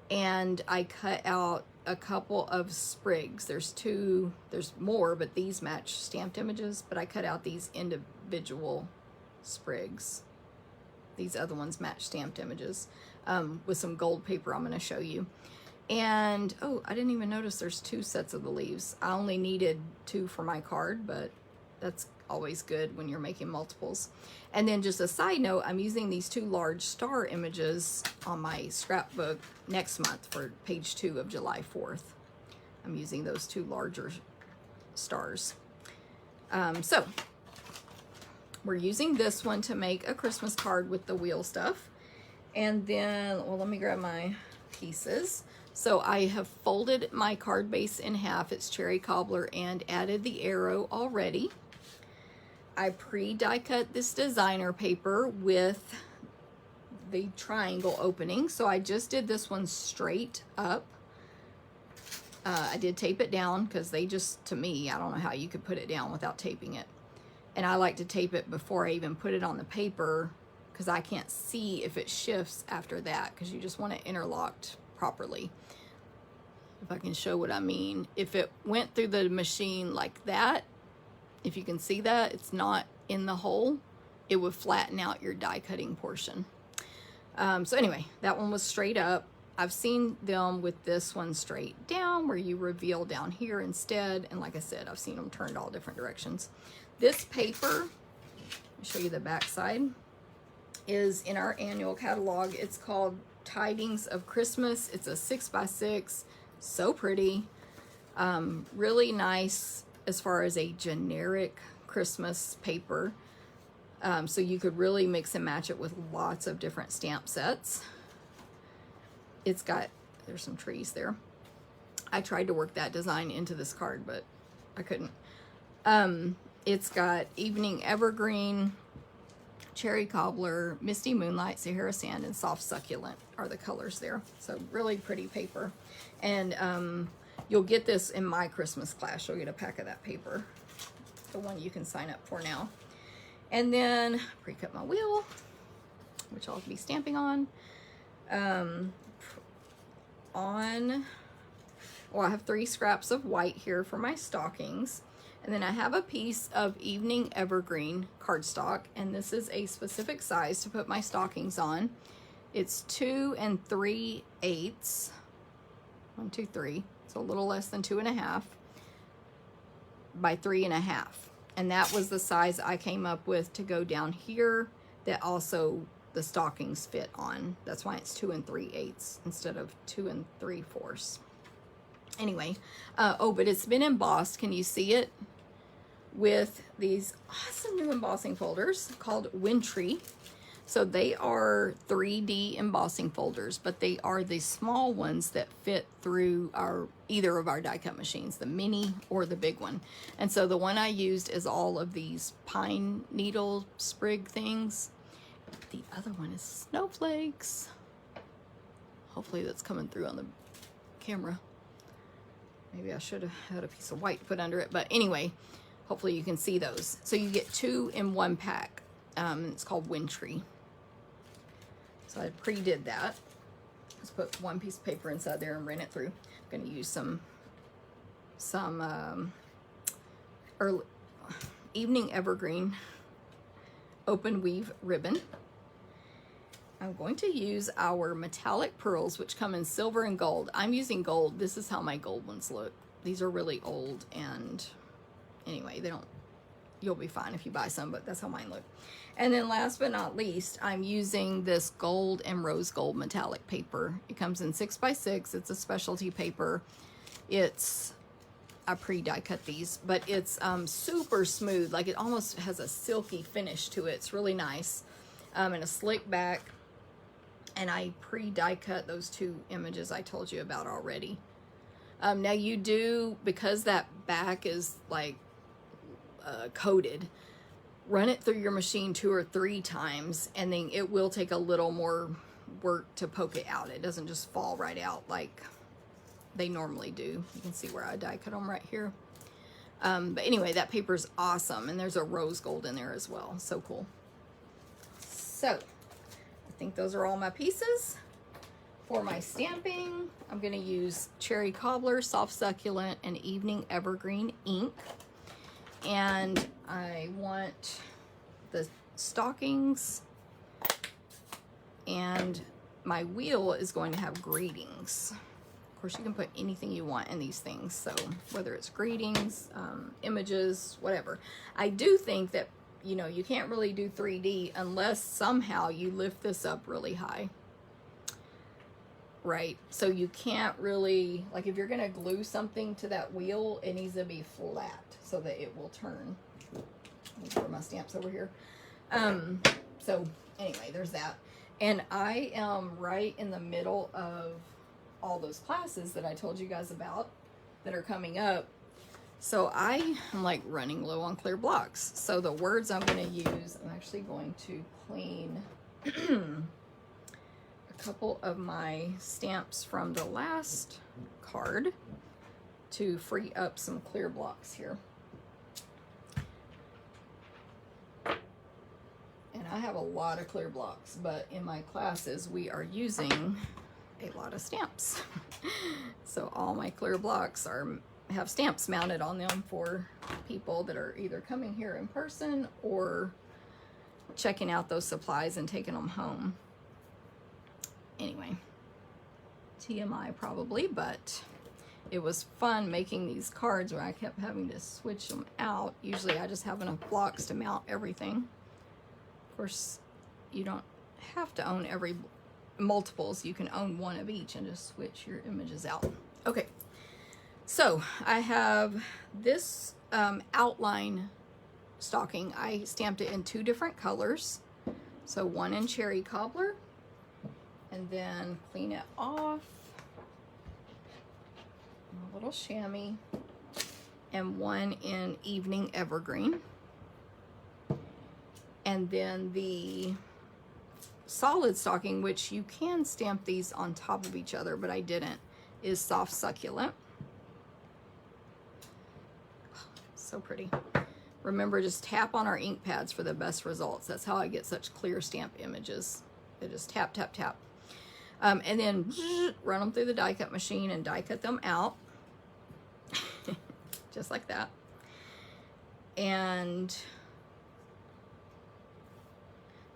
and I cut out a couple of sprigs. There's more, but these match stamped images, but I cut out these individual sprigs. These other ones match stamped images with some gold paper I'm going to show you. And, oh, I didn't even notice there's 2 sets of the leaves. I only needed 2 for my card, but that's always good when you're making multiples. And then just a side note, I'm using these 2 large star images on my scrapbook next month for page 2 of July 4th. I'm using those 2 larger stars. So we're using this one to make a Christmas card with the wheel stuff. And then, well, let me grab my pieces. So I have folded my card base in half. It's cherry cobbler and added the arrow already. I pre-die cut this designer paper with the triangle opening. So I just did this one straight up. I did tape it down because they just, to me, I don't know how you could put it down without taping it. And I like to tape it before I even put it on the paper because I can't see if it shifts after that, because you just want it interlocked properly. If I can show what I mean. If it went through the machine like that, if you can see that, it's not in the hole, it would flatten out your die cutting portion. So anyway, that one was straight up. I've seen them with this one straight down where you reveal down here instead. And like I said, I've seen them turned all different directions. This paper, let me show you the back side, is in our annual catalog. It's called Tidings of Christmas. It's a 6x6, so pretty. Really nice as far as a generic Christmas paper. So you could really mix and match it with lots of different stamp sets. It's got, there's some trees there. I tried to work that design into this card, but I couldn't. It's got Evening Evergreen, Cherry Cobbler, Misty Moonlight, Sahara Sand, and Soft Succulent are the colors there. So really pretty paper. And you'll get this in my Christmas class. You'll get a pack of that paper, the one you can sign up for now. And then pre-cut my wheel, which I'll be stamping on. Well, I have 3 scraps of white here for my stockings. And then I have a piece of Evening Evergreen cardstock, and this is a specific size to put my stockings on. It's 2 3/8. 1, 2, 3. So a little less than 2.5 by 3.5. And that was the size I came up with to go down here that also the stockings fit on. That's why it's 2 3/8 instead of 2 3/4. Anyway, oh, but it's been embossed. Can you see it? With these awesome new embossing folders called Wintry. So they are 3D embossing folders, but they are the small ones that fit through either of our die cut machines, the mini or the big one. And so the one I used is all of these pine needle sprig things. The other one is snowflakes. Hopefully that's coming through on the camera. Maybe I should have had a piece of white put under it, but anyway, hopefully you can see those. So you get 2 in 1 pack. It's called Wintry. So I pre-did that. Let's put 1 piece of paper inside there and run it through. I'm going to use some Evening Evergreen open weave ribbon. I'm going to use our metallic pearls, which come in silver and gold. I'm using gold. This is how my gold ones look. These are really old, and anyway, you'll be fine if you buy some, but that's how mine look. And then last but not least, I'm using this gold and rose gold metallic paper. It comes in 6x6. It's a specialty paper. I pre-die cut these, but it's super smooth. Like, it almost has a silky finish to it. It's really nice. And a slick back. And I pre-die cut those 2 images I told you about already. Now you do, because that back is like coated, run it through your machine 2 or 3 times, and then it will take a little more work to poke it out. It doesn't just fall right out like they normally do. You can see where I die cut them right here. But anyway, that paper's awesome, and there's a rose gold in there as well. So cool. So I think those are all my pieces. For my stamping, I'm going to use Cherry Cobbler, Soft Succulent, and Evening Evergreen ink. And I want the stockings, and my wheel is going to have greetings. Of course, you can put anything you want in these things, so whether it's greetings, images, whatever. I do think that, you know, you can't really do 3D unless somehow you lift this up really high. right? So you can't really, like if you're gonna glue something to that wheel, it needs to be flat so that it will turn. Let me throw my stamps over here. So anyway, there's that. And I am right in the middle of all those classes that I told you guys about that are coming up. So I am like running low on clear blocks. So the words I'm going to use, I'm actually going to clean a couple of my stamps from the last card to free up some clear blocks here. And I have a lot of clear blocks, but in my classes we are using a lot of stamps. So all my clear blocks have stamps mounted on them for people that are either coming here in person or checking out those supplies and taking them home. Anyway, TMI probably, but it was fun making these cards where I kept having to switch them out. Usually I just have enough blocks to mount everything. Of course, you don't have to own every multiples. You can own one of each and just switch your images out. Okay, so I have this outline stocking. I stamped it in 2 different colors. So one in cherry cobbler, and then clean it off, a little chamois, and one in evening evergreen. And then the solid stocking, which you can stamp these on top of each other, but I didn't, is soft succulent. So pretty. Remember, just tap on our ink pads for the best results. That's how I get such clear stamp images. I just tap, tap, tap. And then run them through the die cut machine and die cut them out. Just like that. And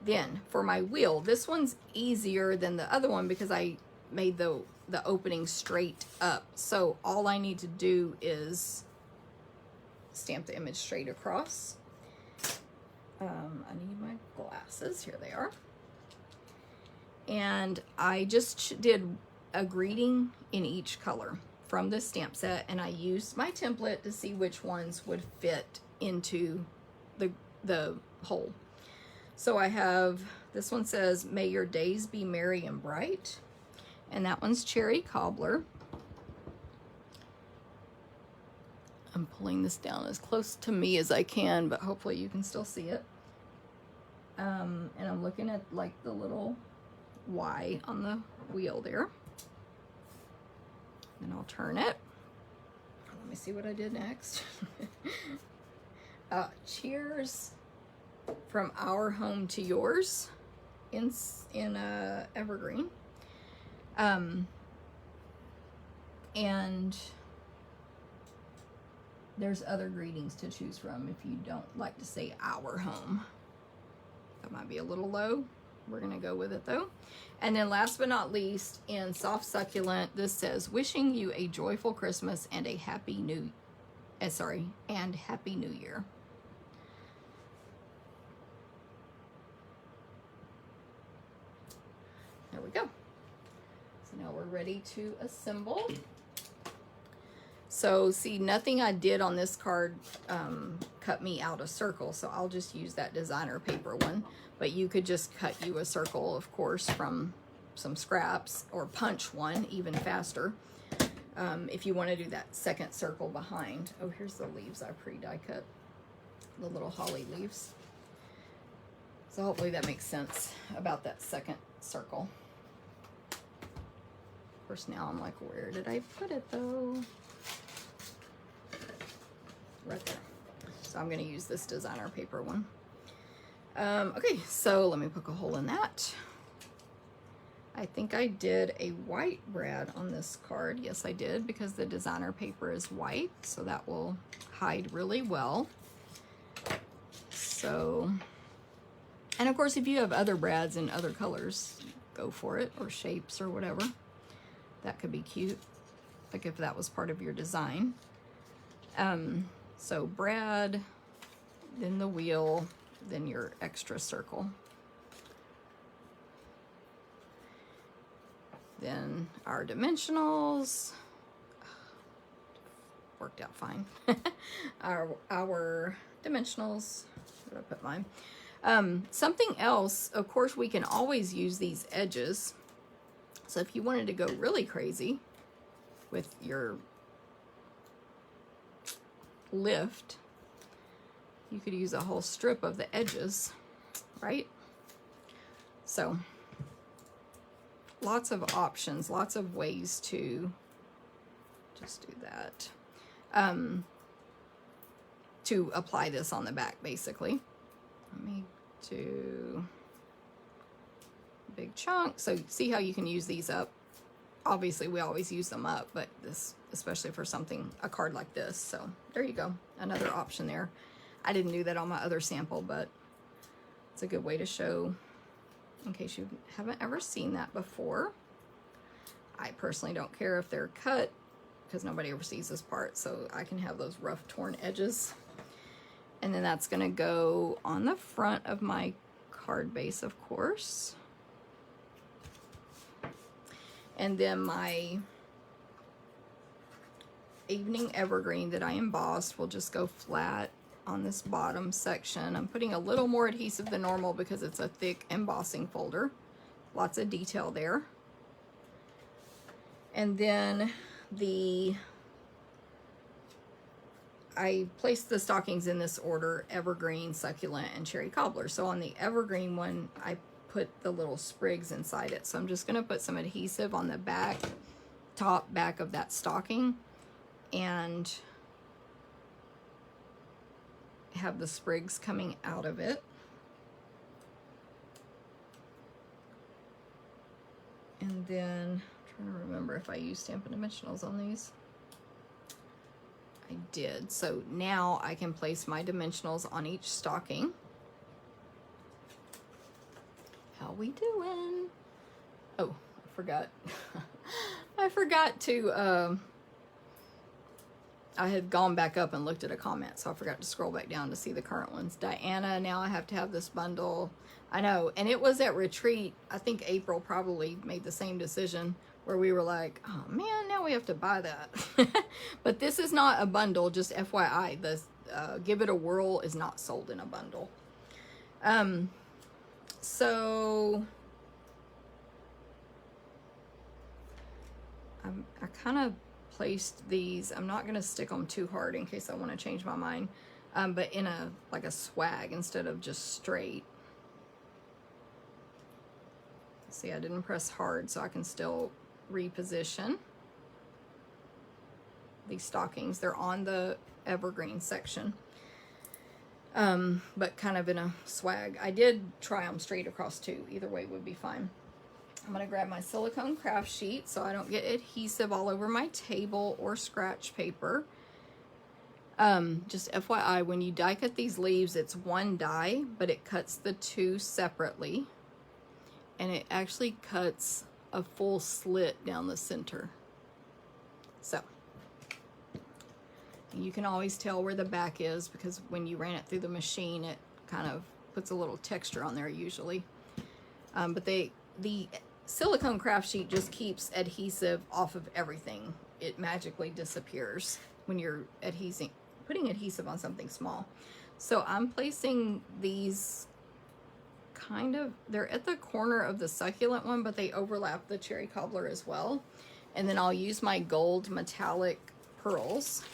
then for my wheel, this one's easier than the other one because I made the opening straight up. So all I need to do is stamp the image straight across. I need my glasses. Here they are. And I just did a greeting in each color from this stamp set, and I used my template to see which ones would fit into the hole. So I have, this one says, "May your days be merry and bright." And that one's cherry cobbler. I'm pulling this down as close to me as I can, but hopefully you can still see it. And I'm looking at like the little Y on the wheel there. Then I'll turn it. Let me see what I did next. Cheers from our home to yours in evergreen. And there's other greetings to choose from if you don't like to say our home. That might be a little low. We're gonna go with it though. And then last but not least, in soft succulent, this says, "Wishing you a joyful Christmas and a happy new year." There we go. So now we're ready to assemble. So see, nothing I did on this card cut me out a circle, so I'll just use that designer paper one. But you could just cut you a circle, of course, from some scraps, or punch one even faster if you want to do that second circle behind. Oh, here's the leaves I pre-die cut, the little holly leaves. So hopefully that makes sense about that second circle. Of course, now I'm like, where did I put it though? Right there. So I'm going to use this designer paper one. Okay, so let me poke a hole in that. I think I did a white brad on this card. Yes, I did, because the designer paper is white, so that will hide really well. So, and of course, if you have other brads in other colors, go for it, or shapes or whatever. That could be cute, like if that was part of your design. So brad, then the wheel, then your extra circle. Then our dimensionals worked out fine. our dimensionals, where did I put mine? Something else, of course, we can always use these edges. So if you wanted to go really crazy with your lift, you could use a whole strip of the edges, right? So lots of options, lots of ways to just do that. To apply this on the back, basically. Let me do a big chunk. So see how you can use these up. Obviously, we always use them up, but this, especially for something, a card like this. So there you go, another option there. I didn't do that on my other sample, but it's a good way to show in case you haven't ever seen that before. I personally don't care if they're cut because nobody ever sees this part, so I can have those rough torn edges. And then that's gonna go on the front of my card base, of course. And then my evening evergreen that I embossed will just go flat on this bottom section. I'm putting a little more adhesive than normal because it's a thick embossing folder. Lots of detail there. And then I placed the stockings in this order: evergreen, succulent, and cherry cobbler. So on the evergreen one, I put the little sprigs inside it. So I'm just gonna put some adhesive on the back, top back of that stocking, and have the sprigs coming out of it. And then I'm trying to remember if I used Stampin' Dimensionals on these. I did. So now I can place my dimensionals on each stocking. How we doing? Oh, I forgot. I forgot to, I had gone back up and looked at a comment, so I forgot to scroll back down to see the current ones. Diana, now I have to have this bundle. I know, and it was at retreat. I think April probably made the same decision where we were like, oh man, now we have to buy that. But this is not a bundle, just FYI. The Give It a Whirl is not sold in a bundle. So I kind of placed these. I'm not going to stick them too hard in case I want to change my mind, but in a like a swag instead of just straight. See, I didn't press hard, so I can still reposition these stockings. They're on the evergreen section, but kind of in a swag. I did try them straight across too. Either way would be fine. I'm going to grab my silicone craft sheet so I don't get adhesive all over my table or scratch paper. Just FYI, when you die cut these leaves, it's one die, but it cuts the two separately. And it actually cuts a full slit down the center. So you can always tell where the back is because when you ran it through the machine, it kind of puts a little texture on there usually. But the silicone craft sheet just keeps adhesive off of everything. It magically disappears when you're putting adhesive on something small. So I'm placing these they're at the corner of the succulent one, but they overlap the cherry cobbler as well. And then I'll use my gold metallic pearls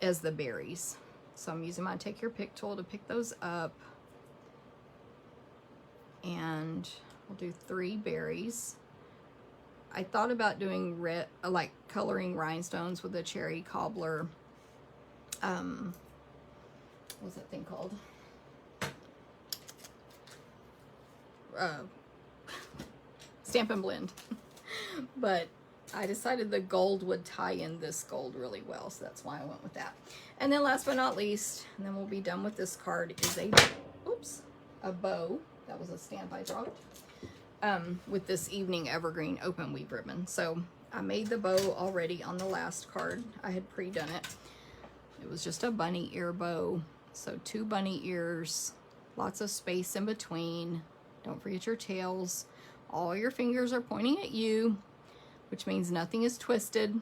as the berries. So I'm using my Take Your Pick tool to pick those up. And we'll do 3 berries. I thought about doing red, like coloring rhinestones with the cherry cobbler. What's that thing called? Stampin' Blend. But I decided the gold would tie in this gold really well, so that's why I went with that. And then last but not least, and then we'll be done with this card, is a bow. That was a stamp I dropped. With this evening evergreen open weave ribbon. So I made the bow already on the last card. I had pre-done it. It was just a bunny ear bow. So 2 bunny ears, lots of space in between, Don't forget your tails. All your fingers are pointing at you, which means nothing is twisted.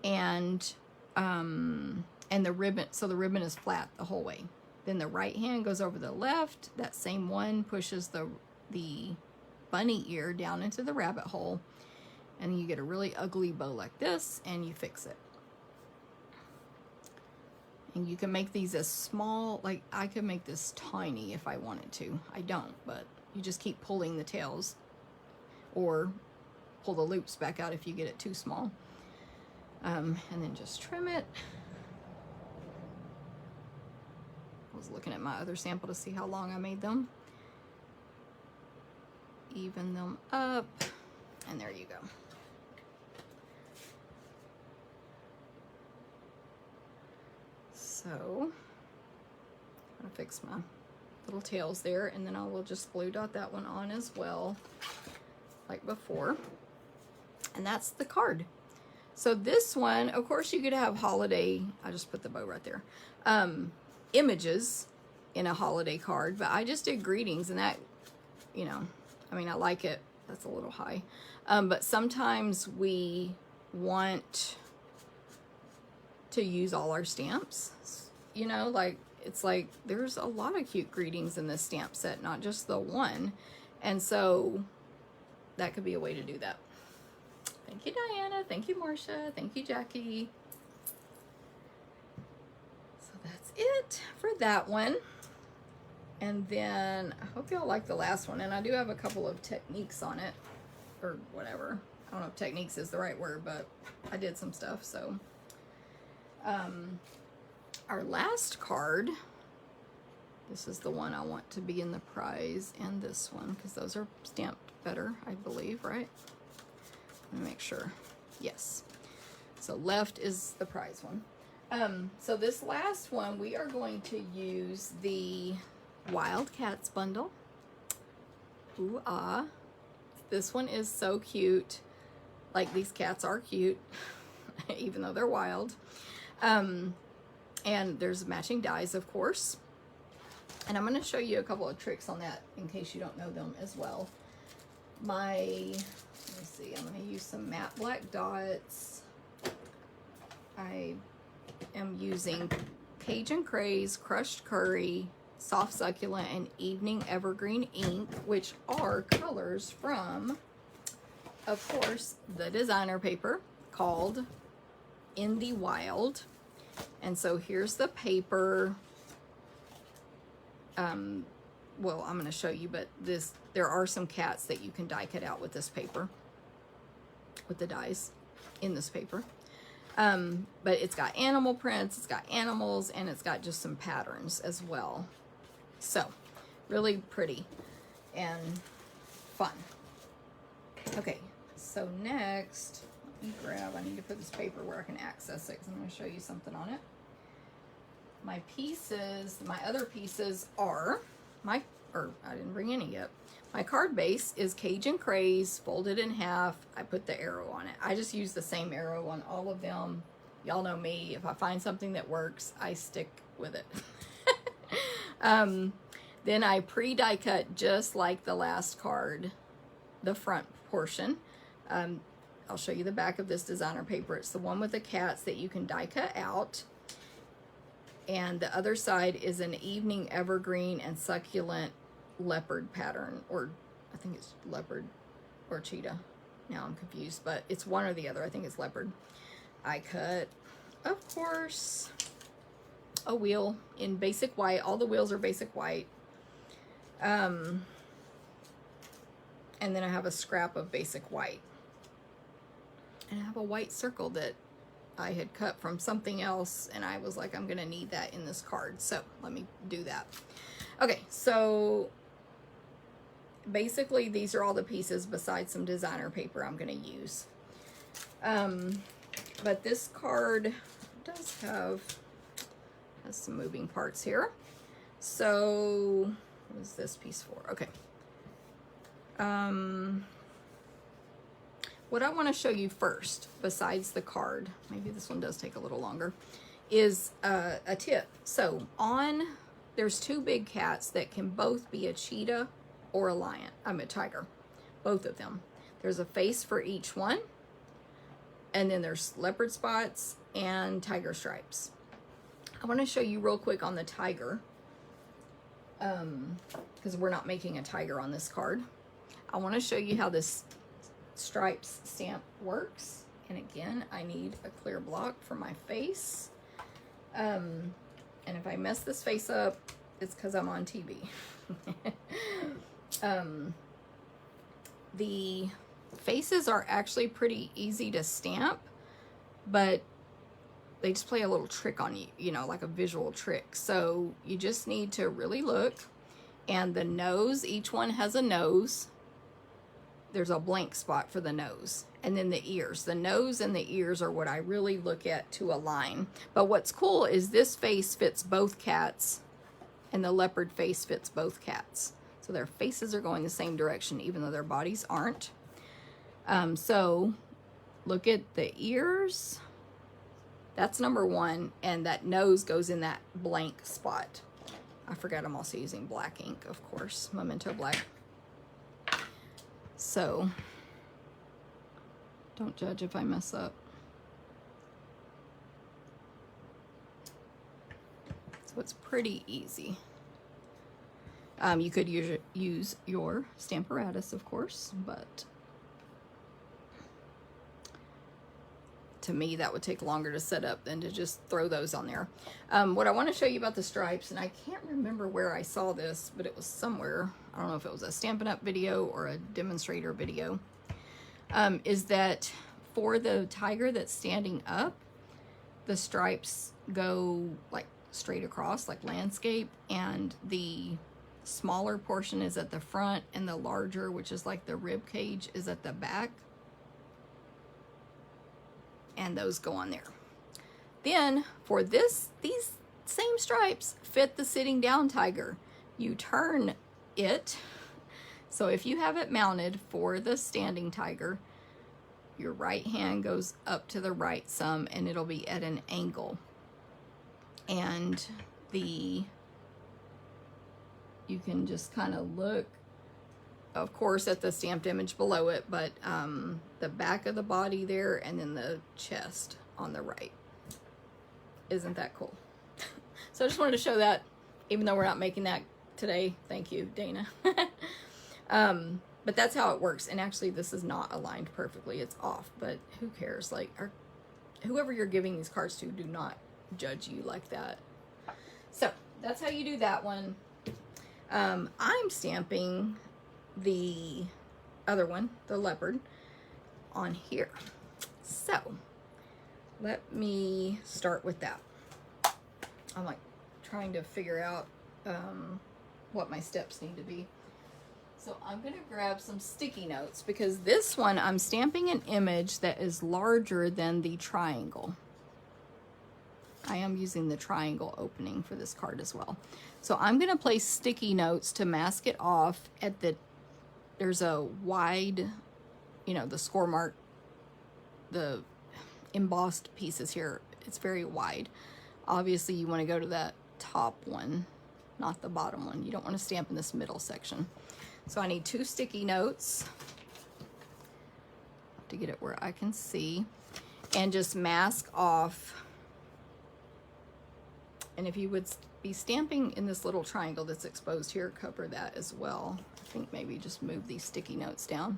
And the ribbon, so the ribbon is flat the whole way. Then the right hand goes over the left. That same one pushes the bunny ear down into the rabbit hole. And you get a really ugly bow like this, and you fix it. And you can make these as small, like I could make this tiny if I wanted to. I don't, but you just keep pulling the tails, or pull the loops back out if you get it too small. And then just trim it. I was looking at my other sample to see how long I made them. Even them up, and there you go. So, I'm gonna fix my little tails there, and then I will just glue dot that one on as well, like before. And that's the card. So this one, of course, you could have holiday, I just put the bow right there, images in a holiday card, but I just did greetings, and that, you know, I mean, I like it. That's a little high. But sometimes we want to use all our stamps, you know, like it's like there's a lot of cute greetings in this stamp set, not just the one. And so that could be a way to do that. Thank you, Diana. Thank you, Marcia. Thank you, Jackie. So that's it for that one. And then I hope y'all like the last one. And I do have a couple of techniques on it, or whatever. I don't know if techniques is the right word, but I did some stuff. So our last card, this is the one I want to be in the prize, and this one, because those are stamped better, I believe, right? Let me make sure. Yes. So left is the prize one. So this last one, we are going to use the Wildcats bundle. Ooh, ah. This one is so cute. Like, these cats are cute, even though they're wild. And there's matching dies, of course. And I'm going to show you a couple of tricks on that in case you don't know them as well. Let me see, I'm going to use some matte black dots. I am using Cajun Craze, Crushed Curry, Soft Succulent, and Evening Evergreen ink, which are colors from, of course, the designer paper called In the Wild. And so here's the paper. Well, I'm going to show you, but there are some cats that you can die cut out with this paper, with the dies in this paper. But it's got animal prints, it's got animals, and it's got just some patterns as well. So, really pretty and fun. Okay, so next, let me I need to put this paper where I can access it, because I'm going to show you something on it. My other pieces are, I didn't bring any yet. My card base is Cajun Craze, folded in half. I put the arrow on it. I just use the same arrow on all of them. Y'all know me. If I find something that works, I stick with it. Then I pre-die cut, just like the last card, the front portion. I'll show you the back of this designer paper. It's the one with the cats that you can die cut out. And the other side is an Evening Evergreen and Succulent leopard pattern, or I think it's leopard or cheetah. Now I'm confused, but it's one or the other. I think it's leopard. I cut, of course, a wheel in basic white. All the wheels are basic white. And then I have a scrap of basic white. And I have a white circle that I had cut from something else, and I was like, I'm gonna need that in this card, so let me do that. Okay, so basically these are all the pieces besides some designer paper I'm gonna use. But this card has some moving parts here. So what is this piece for? Okay. What I want to show you first, besides the card, maybe this one does take a little longer, is a tip. So there's two big cats that can both be a cheetah or a lion. I'm a tiger, both of them. There's a face for each one, and then there's leopard spots and tiger stripes. I want to show you real quick on the tiger, because we're not making a tiger on this card. I want to show you how this stripes stamp works. And again, I need a clear block for my face. And if I mess this face up, it's because I'm on TV. The faces are actually pretty easy to stamp, but they just play a little trick on you, you know, like a visual trick. So you just need to really look. And the nose, each one has a nose. There's a blank spot for the nose. And then the ears. The nose and the ears are what I really look at to align. But what's cool is this face fits both cats, and the leopard face fits both cats. So their faces are going the same direction, even though their bodies aren't. So look at the ears. That's number one, and that nose goes in that blank spot. I forgot I'm also using black ink, of course, Memento Black. So, don't judge if I mess up. So it's pretty easy. You could use your Stamparatus, of course, but to me, that would take longer to set up than to just throw those on there. What I want to show you about the stripes, and I can't remember where I saw this, but it was somewhere. I don't know if it was a Stampin' Up video or a demonstrator video, is that for the tiger that's standing up, the stripes go like straight across, like landscape, and the smaller portion is at the front, and the larger, which is like the rib cage, is at the back. And those go on there. Then for this, these same stripes fit the sitting down tiger. You turn it, so if you have it mounted for the standing tiger, your right hand goes up to the right some, and it'll be at an angle. And you can just kind of look, of course, at the stamped image below it, but the back of the body there, and then the chest on the right. Isn't that cool? So I just wanted to show that, even though we're not making that today. Thank you, Dana. But that's how it works. And actually, this is not aligned perfectly. It's off, but who cares? Like, whoever you're giving these cards to, do not judge you like that. So that's how you do that one. I'm stamping the other one, the leopard, on here. So let me start with that. I'm like trying to figure out what my steps need to be. So I'm going to grab some sticky notes, because this one I'm stamping an image that is larger than the triangle. I am using the triangle opening for this card as well. So I'm going to place sticky notes to mask it off at the, there's a wide, you know, the score mark, the embossed pieces here, it's very wide. Obviously you want to go to that top one, not the bottom one. You don't want to stamp in this middle section. So I need 2 sticky notes to get it where I can see, and just mask off. And if you would be stamping in this little triangle that's exposed here, cover that as well. I think maybe just move these sticky notes down.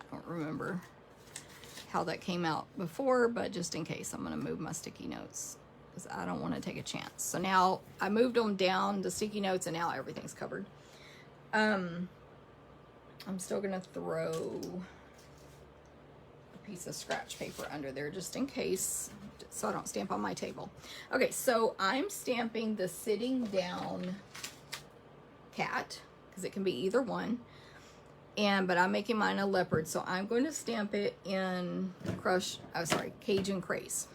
I don't remember how that came out before, but just in case, I'm going to move my sticky notes, because I don't want to take a chance. So now I moved them down, the sticky notes, and now everything's covered. I'm still going to throw a piece of scratch paper under there just in case, so I don't stamp on my table. Okay, so I'm stamping the sitting down cat, because it can be either one. But I'm making mine a leopard, so I'm going to stamp it in Cajun Craze,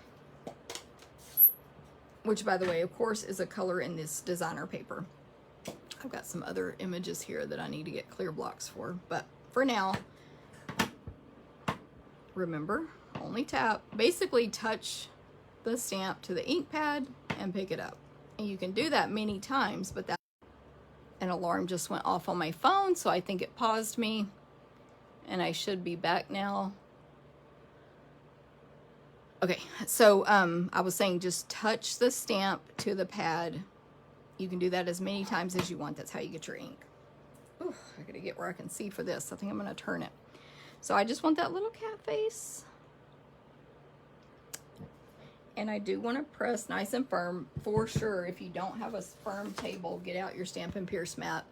which, by the way, of course, is a color in this designer paper. I've got some other images here that I need to get clear blocks for, but for now, remember, only tap, basically touch the stamp to the ink pad and pick it up. And you can do that many times, but An alarm just went off on my phone, so I think it paused me, and I should be back now. Okay, so I was saying just touch the stamp to the pad. You can do that as many times as you want. That's how you get your ink. Ooh, I gotta get where I can see for this. I think I'm gonna turn it. So I just want that little cat face. And I do want to press nice and firm for sure. If you don't have a firm table, get out your Stampin' Pierce mat.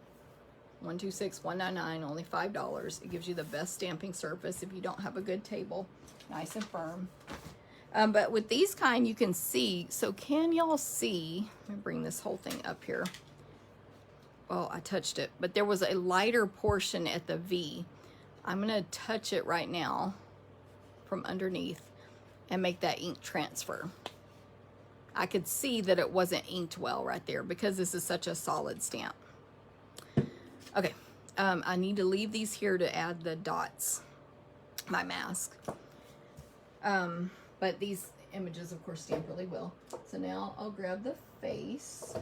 126-199, only $5. It gives you the best stamping surface if you don't have a good table. Nice and firm. But with these kind, you can see. So can y'all see? Let me bring this whole thing up here. Well, I touched it, but there was a lighter portion at the V. I'm going to touch it right now from underneath and make that ink transfer. I could see that it wasn't inked well right there because this is such a solid stamp. Okay, I need to leave these here to add the dots, my mask. But these images, of course, stamp really well. So now I'll grab the face. I'm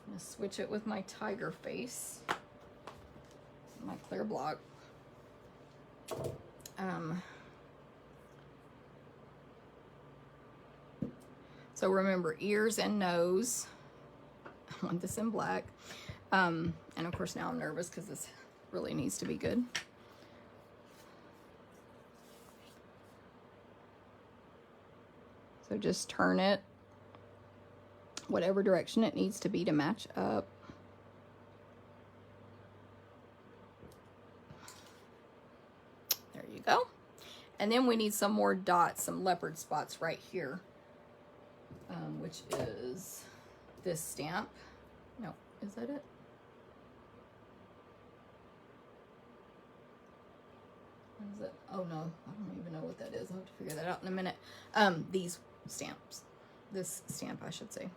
gonna switch it with my tiger face, my clear block. So remember, ears and nose. I want this in black. And of course now I'm nervous because this really needs to be good. So just turn it whatever direction it needs to be to match up. There you go. And then we need some more dots, some leopard spots right here. Which is this stamp. No, is that it? What is it? Oh no, I don't even know what that is. I'll have to figure that out in a minute. These stamps. This stamp, I should say.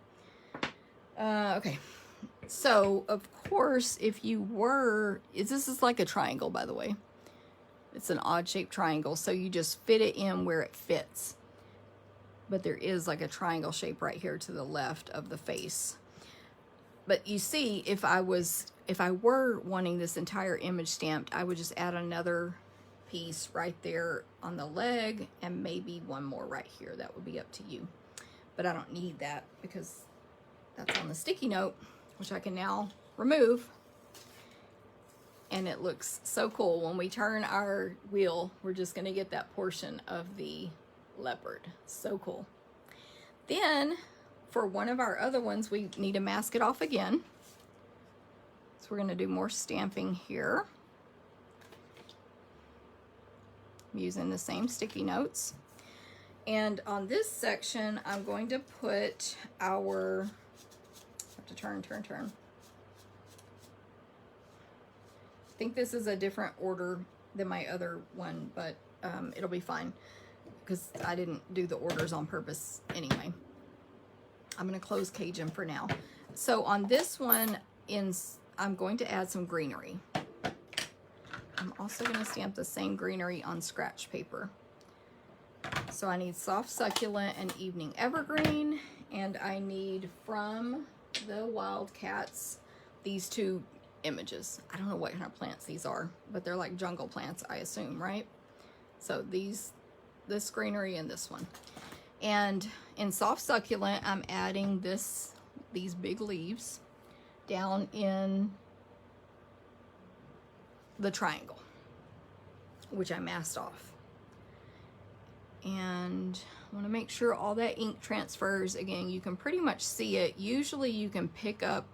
Okay. So, of course, if you were... This is like a triangle, by the way. It's an odd-shaped triangle, so you just fit it in where it fits. But there is like a triangle shape right here to the left of the face. But you see, if I were wanting this entire image stamped, I would just add another piece right there on the leg and maybe one more right here. That would be up to you. But I don't need that because that's on the sticky note, which I can now remove. And it looks so cool. When we turn our wheel, we're just going to get that portion of the leopard. So cool. Then for one of our other ones, we need to mask it off again. So we're going to do more stamping here using the same sticky notes. And on this section, I'm going to put our, I have to turn. I think this is a different order than my other one, but it'll be fine because I didn't do the orders on purpose anyway. I'm going to close Cajun for now. So on this one, I'm going to add some greenery. I'm also going to stamp the same greenery on scratch paper. So I need Soft Succulent and Evening Evergreen, and I need from the Wildcats these two images. I don't know what kind of plants these are, but they're like jungle plants, I assume, right? So this greenery and this one. And in Soft Succulent, I'm adding these big leaves down in the triangle, which I masked off. And I want to make sure all that ink transfers. Again, you can pretty much see it. Usually you can pick up,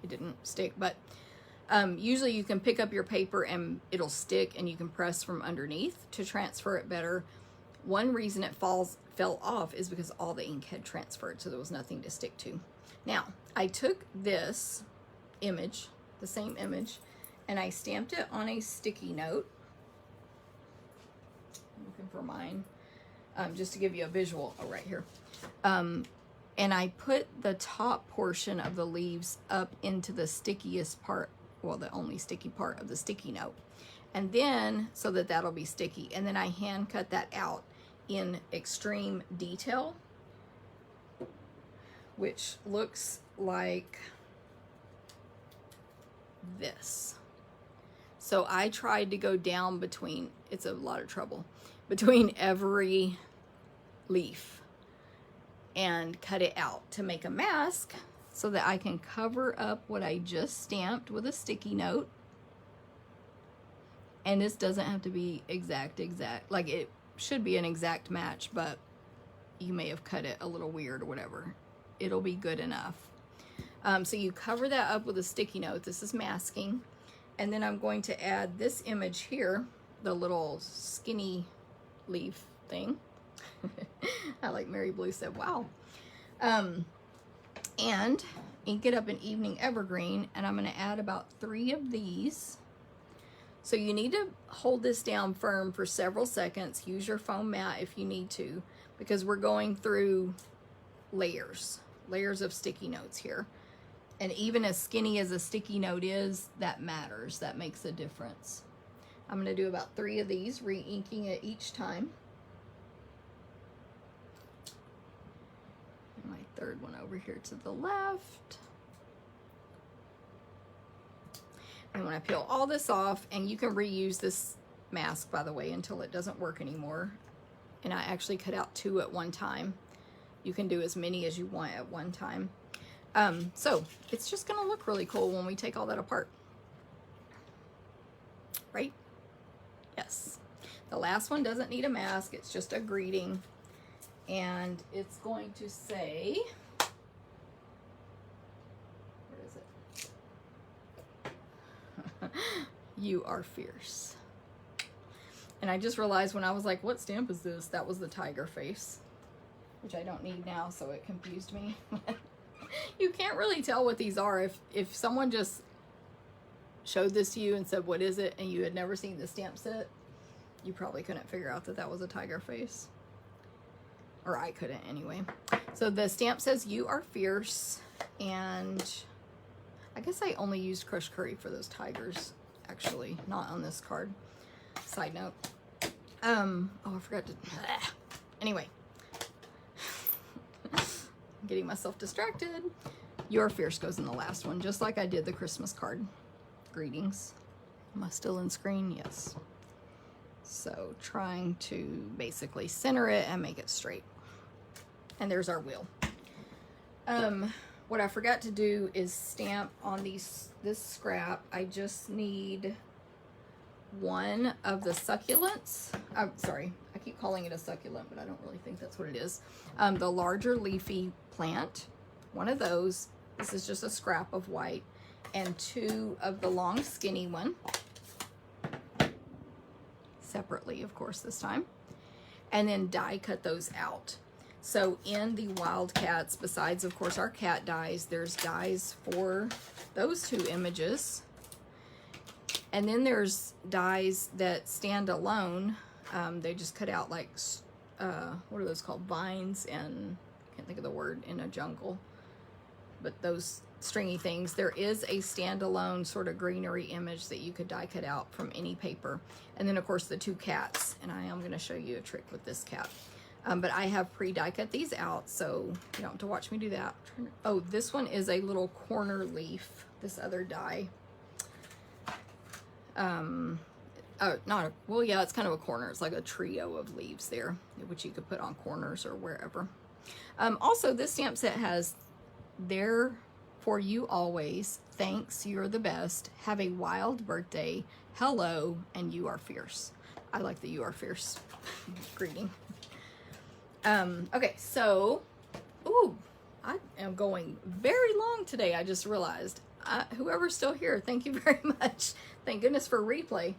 it didn't stick, but usually you can pick up your paper and it'll stick and you can press from underneath to transfer it better. One reason it fell off is because all the ink had transferred, so there was nothing to stick to. Now, I took this image, the same image, and I stamped it on a sticky note. I'm looking for mine, just to give you a visual. Oh, right here. And I put the top portion of the leaves up into the stickiest part, well, the only sticky part of the sticky note. And then, so that that'll be sticky. And then I hand cut that out in extreme detail, which looks like this. So I tried to go down between, it's a lot of trouble, between every leaf and cut it out to make a mask so that I can cover up what I just stamped with a sticky note. And this doesn't have to be exact, like it should be an exact match, but you may have cut it a little weird or whatever. It'll be good enough. So you cover that up with a sticky note. This is masking. And then I'm going to add this image here, the little skinny leaf thing. I like Mary Blue said, wow. And ink it up in Evening Evergreen, and I'm going to add about 3 of these. So you need to hold this down firm for several seconds. Use your foam mat if you need to, because we're going through layers of sticky notes here. And even as skinny as a sticky note is, that matters. That makes a difference. I'm going to do about 3 of these, re-inking it each time. And my third one over here to the left. And when I peel all this off, and you can reuse this mask, by the way, until it doesn't work anymore. And I actually cut out 2 at one time. You can do as many as you want at one time. So it's just gonna look really cool when we take all that apart. Right? Yes. The last one doesn't need a mask, it's just a greeting. And it's going to say, where is it? You are fierce. And I just realized when I was like, what stamp is this? That was the tiger face, which I don't need now, so it confused me. You can't really tell what these are. If someone just showed this to you and said, what is it? And you had never seen the stamp set, you probably couldn't figure out that that was a tiger face. Or I couldn't anyway. So the stamp says, you are fierce. And I guess I only used crushed curry for those tigers, actually, not on this card. Side note. Oh, I forgot to, anyway. Getting myself distracted. Your fierce goes in the last one, just like I did the Christmas card. Greetings. Am I still in screen? Yes. So trying to basically center it and make it straight. And there's our wheel. What I forgot to do is stamp on this scrap. I just need 1 of the succulents. I'm sorry, I keep calling it a succulent, but I don't really think that's what it is. The larger leafy plant, 1 of those. This is just a scrap of white. And 2 of the long skinny one. Separately, of course, this time. And then die cut those out. So in the Wildcats, besides, of course, our cat dies, there's dies for those 2 images. And then there's dies that stand alone. They just cut out like, what are those called? Vines and, I can't think of the word, in a jungle. But those stringy things. There is a standalone sort of greenery image that you could die cut out from any paper. And then, of course, the 2 cats. And I am going to show you a trick with this cat. But I have pre-die cut these out, so you don't have to watch me do that. Oh, this one is a little corner leaf. This other die. Oh, not a, well, yeah, it's kind of a corner. It's like a trio of leaves there, which you could put on corners or wherever. Also, this stamp set has there for you always. Thanks, you're the best. Have a wild birthday. Hello, and you are fierce. I like the you are fierce greeting. Okay, so, ooh, I am going very long today. I just realized. Whoever's still here, thank you very much. Thank goodness for replay.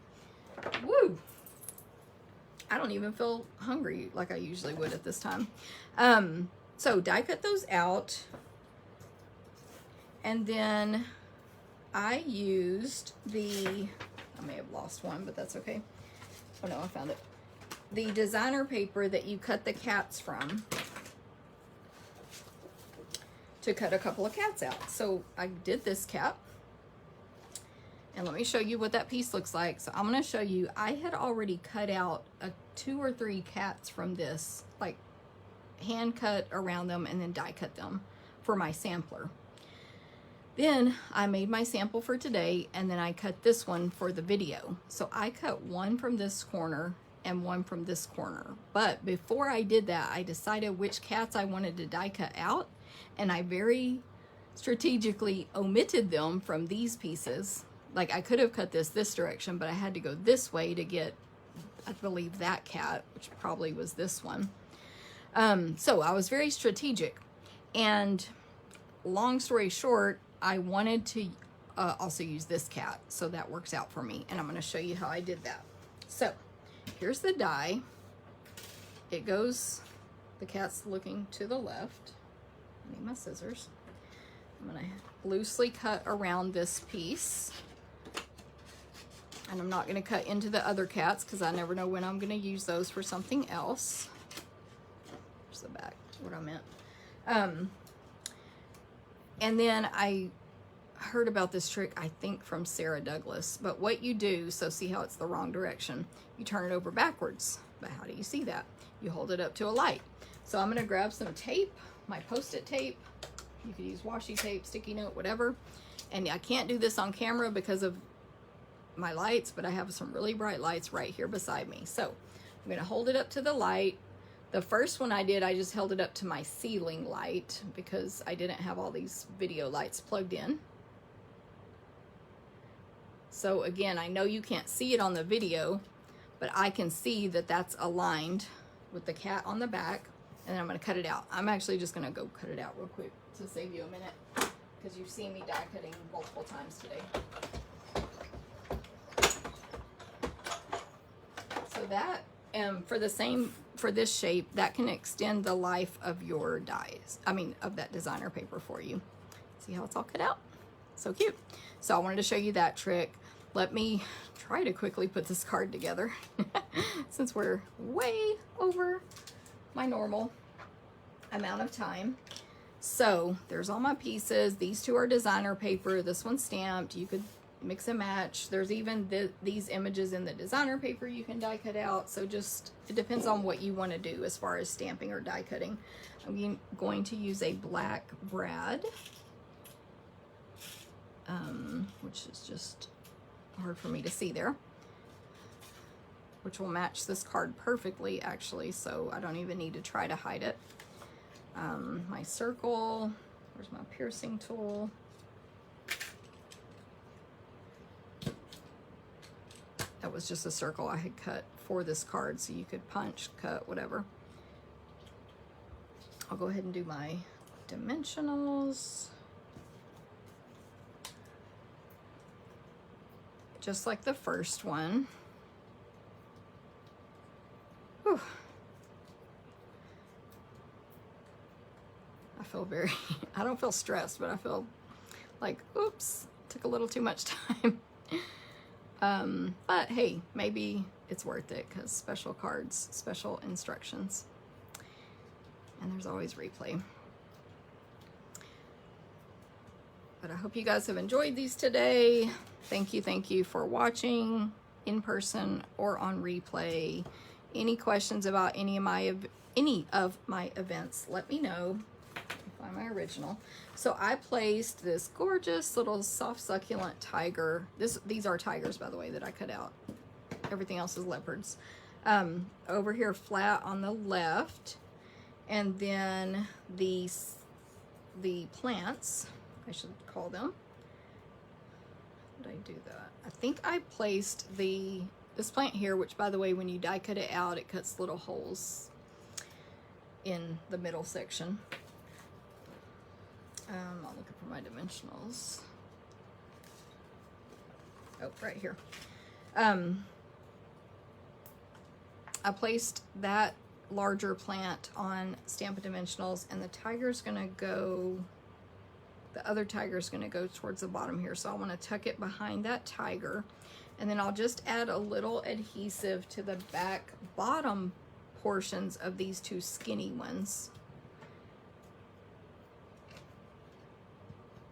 Woo! I don't even feel hungry like I usually would at this time. So die cut those out. And then I used I may have lost one, but that's okay. Oh no, I found it. The designer paper that you cut the cats from to cut a couple of cats out. So I did this cat. And let me show you what that piece looks like. So I'm going to show you, I had already cut out 2 or 3 cats from this, like hand cut around them and then die cut them for my sampler. Then I made my sample for today, and then I cut this one for the video. So I cut one from this corner and one from this corner. But before I did that, I decided which cats I wanted to die cut out, and I very strategically omitted them from these pieces. Like, I could have cut this direction, but I had to go this way to get, I believe, that cat, which probably was this one. So I was very strategic. And long story short, I wanted to also use this cat, so that works out for me, and I'm going to show you how I did that. So here's the die. It goes, the cat's looking to the left. I need my scissors. I'm going to loosely cut around this piece, and I'm not going to cut into the other cats because I never know when I'm going to use those for something else. Here's the back, what I meant. And then I heard about this trick, I think from Sarah Douglas, but what you do, so see how it's the wrong direction, you turn it over backwards. But how do you see that? You hold it up to a light. So I'm going to grab some tape, my post-it tape. You could use washi tape, sticky note, whatever. And I can't do this on camera because of my lights, but I have some really bright lights right here beside me. So I'm going to hold it up to the light. The first one I did, I just held it up to my ceiling light because I didn't have all these video lights plugged in. So again, I know you can't see it on the video, but I can see that that's aligned with the cat on the back, and then I'm going to cut it out. I'm actually just going to go cut it out real quick to save you a minute because you've seen me die cutting multiple times today. So that, for this shape, that can extend the life of your dies. I mean, of that designer paper for you. See how it's all cut out? So cute. So I wanted to show you that trick. Let me try to quickly put this card together since we're way over my normal amount of time. So there's all my pieces. These two are designer paper. This one's stamped. You could mix and match. There's even these images in the designer paper you can die cut out. So just, it depends on what you want to do as far as stamping or die cutting. I'm going to use a black brad, which is just hard for me to see there, which will match this card perfectly actually, so I don't even need to try to hide it. My circle, where's my piercing tool? That was just a circle I had cut for this card, so you could punch, cut, whatever. I'll go ahead and do my dimensionals. Just like the first one. Whew. I feel very, I don't feel stressed, but I feel like, oops, took a little too much time. But hey, maybe it's worth it because special cards, special instructions, and there's always replay. But I hope you guys have enjoyed these today. Thank you for watching in person or on replay. Any questions about any of my events, let me know. Find my original. So I placed this gorgeous little soft succulent tiger. These are tigers, by the way, that I cut out. Everything else is leopards. Over here flat on the left, and then the plants, I should call them. How did I do that? I think I placed this plant here, which by the way, when you die cut it out, it cuts little holes in the middle section. I'm looking for my dimensionals. Oh, right here. I placed that larger plant on Stampin' Dimensionals, and the tiger's gonna go, the other tiger's gonna go towards the bottom here. So I wanna tuck it behind that tiger, and then I'll just add a little adhesive to the back bottom portions of these two skinny ones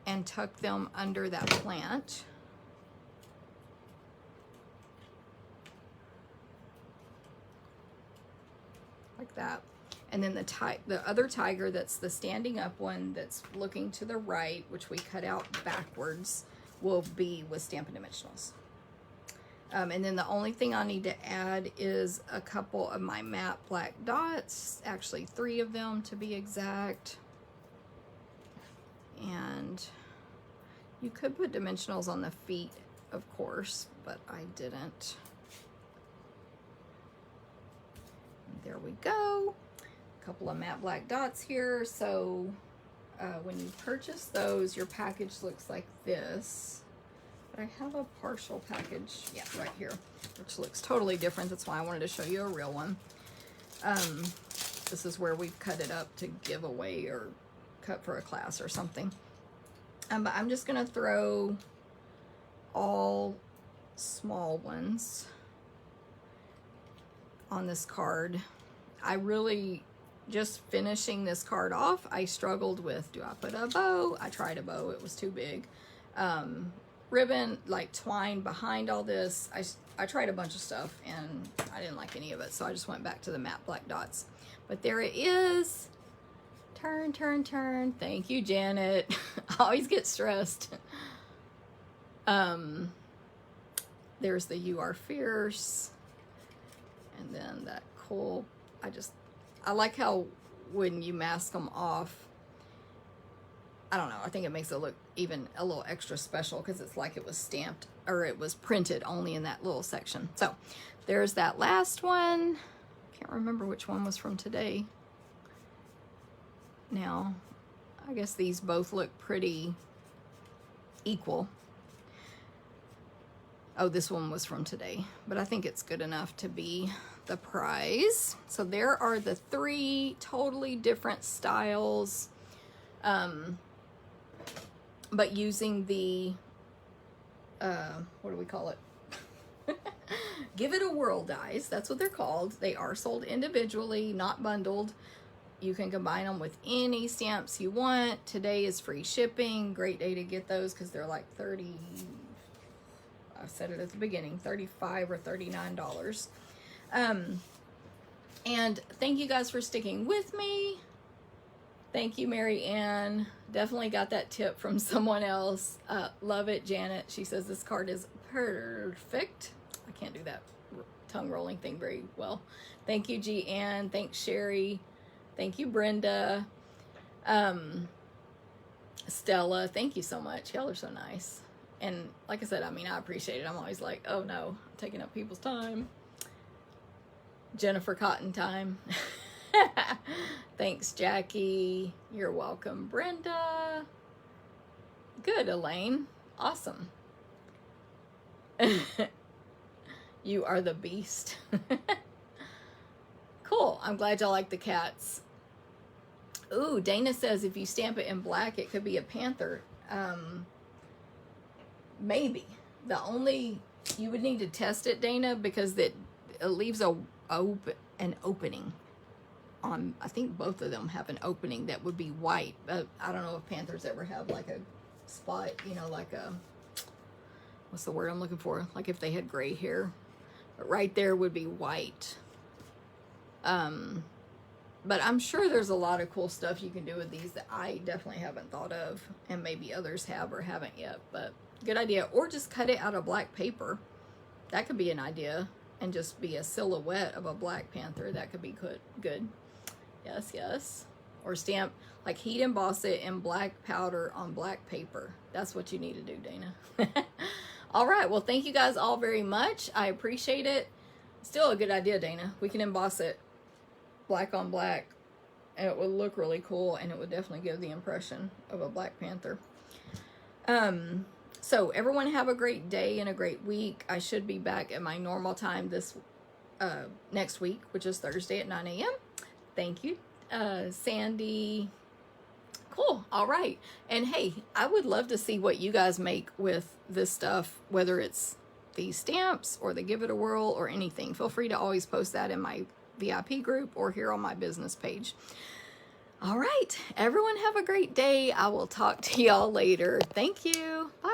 and tuck them under that plant. Like that. And then the other tiger, that's the standing up one that's looking to the right, which we cut out backwards, will be with Stampin' Dimensionals. And then the only thing I need to add is a couple of my matte black dots, actually 3 of them to be exact. And you could put dimensionals on the feet, of course, but I didn't. There we go. A couple of matte black dots here. So when you purchase those, your package looks like this. But I have a partial package, yeah, right here, which looks totally different. That's why I wanted to show you a real one. This is where we've cut it up to give away or cut for a class or something. But I'm just gonna throw all small ones on this card. I really, just finishing this card off, I struggled with, do I put a bow? I tried a bow, it was too big. Ribbon, like twine behind all this. I tried a bunch of stuff and I didn't like any of it, so I just went back to the matte black dots. But there it is. Turn, turn, turn. Thank you, Janet. I always get stressed. There's the You Are Fierce. And then that cool, I like how when you mask them off, I don't know, I think it makes it look even a little extra special because it's like it was stamped or it was printed only in that little section. So there's that last one. Can't remember which one was from today. Now, I guess these both look pretty equal. Oh, this one was from today, but I think it's good enough to be the prize. So there are the 3 totally different styles. But using the, what do we call it? Give It a Whirl dies. That's what they're called. They are sold individually, not bundled. You can combine them with any stamps you want. Today is free shipping. Great day to get those because they're like 30, I said it at the beginning, $35 or $39. And thank you guys for sticking with me. Thank you, Mary Ann. Definitely got that tip from someone else. Love it, Janet. She says this card is perfect. I can't do that tongue rolling thing very well. Thank you, G. Ann. Thanks, Sherry. Thank you, Brenda. Stella, thank you so much. Y'all are so nice. And like I said, I mean, I appreciate it. I'm always like, oh no, I'm taking up people's time. Jennifer Cotton time. Thanks, Jackie. You're welcome, Brenda. Good, Elaine. Awesome. You are the beast. Cool. I'm glad y'all like the cats. Ooh, Dana says if you stamp it in black, it could be a panther. Maybe. You would need to test it, Dana, because it leaves an opening. I think both of them have an opening that would be white, but I don't know if panthers ever have like a spot, you know, like a, what's the word I'm looking for? Like if they had gray hair, but right there would be white. But I'm sure there's a lot of cool stuff you can do with these that I definitely haven't thought of, and maybe others have or haven't yet, but good idea. Or just cut it out of black paper. That could be an idea, and just be a silhouette of a black panther. That could be good. Yes, yes. Or stamp, like heat emboss it in black powder on black paper. That's what you need to do, Dana. All right, well, thank you guys all very much. I appreciate it. Still a good idea, Dana. We can emboss it black on black, and it would look really cool, and it would definitely give the impression of a Black Panther. So everyone have a great day and a great week. I should be back at my normal time this next week, which is Thursday at 9 a.m. Thank you, Sandy. Cool. All right. And hey, I would love to see what you guys make with this stuff, whether it's these stamps or the Give It a Whirl or anything. Feel free to always post that in my VIP group or here on my business page. All right. Everyone have a great day. I will talk to y'all later. Thank you. Bye.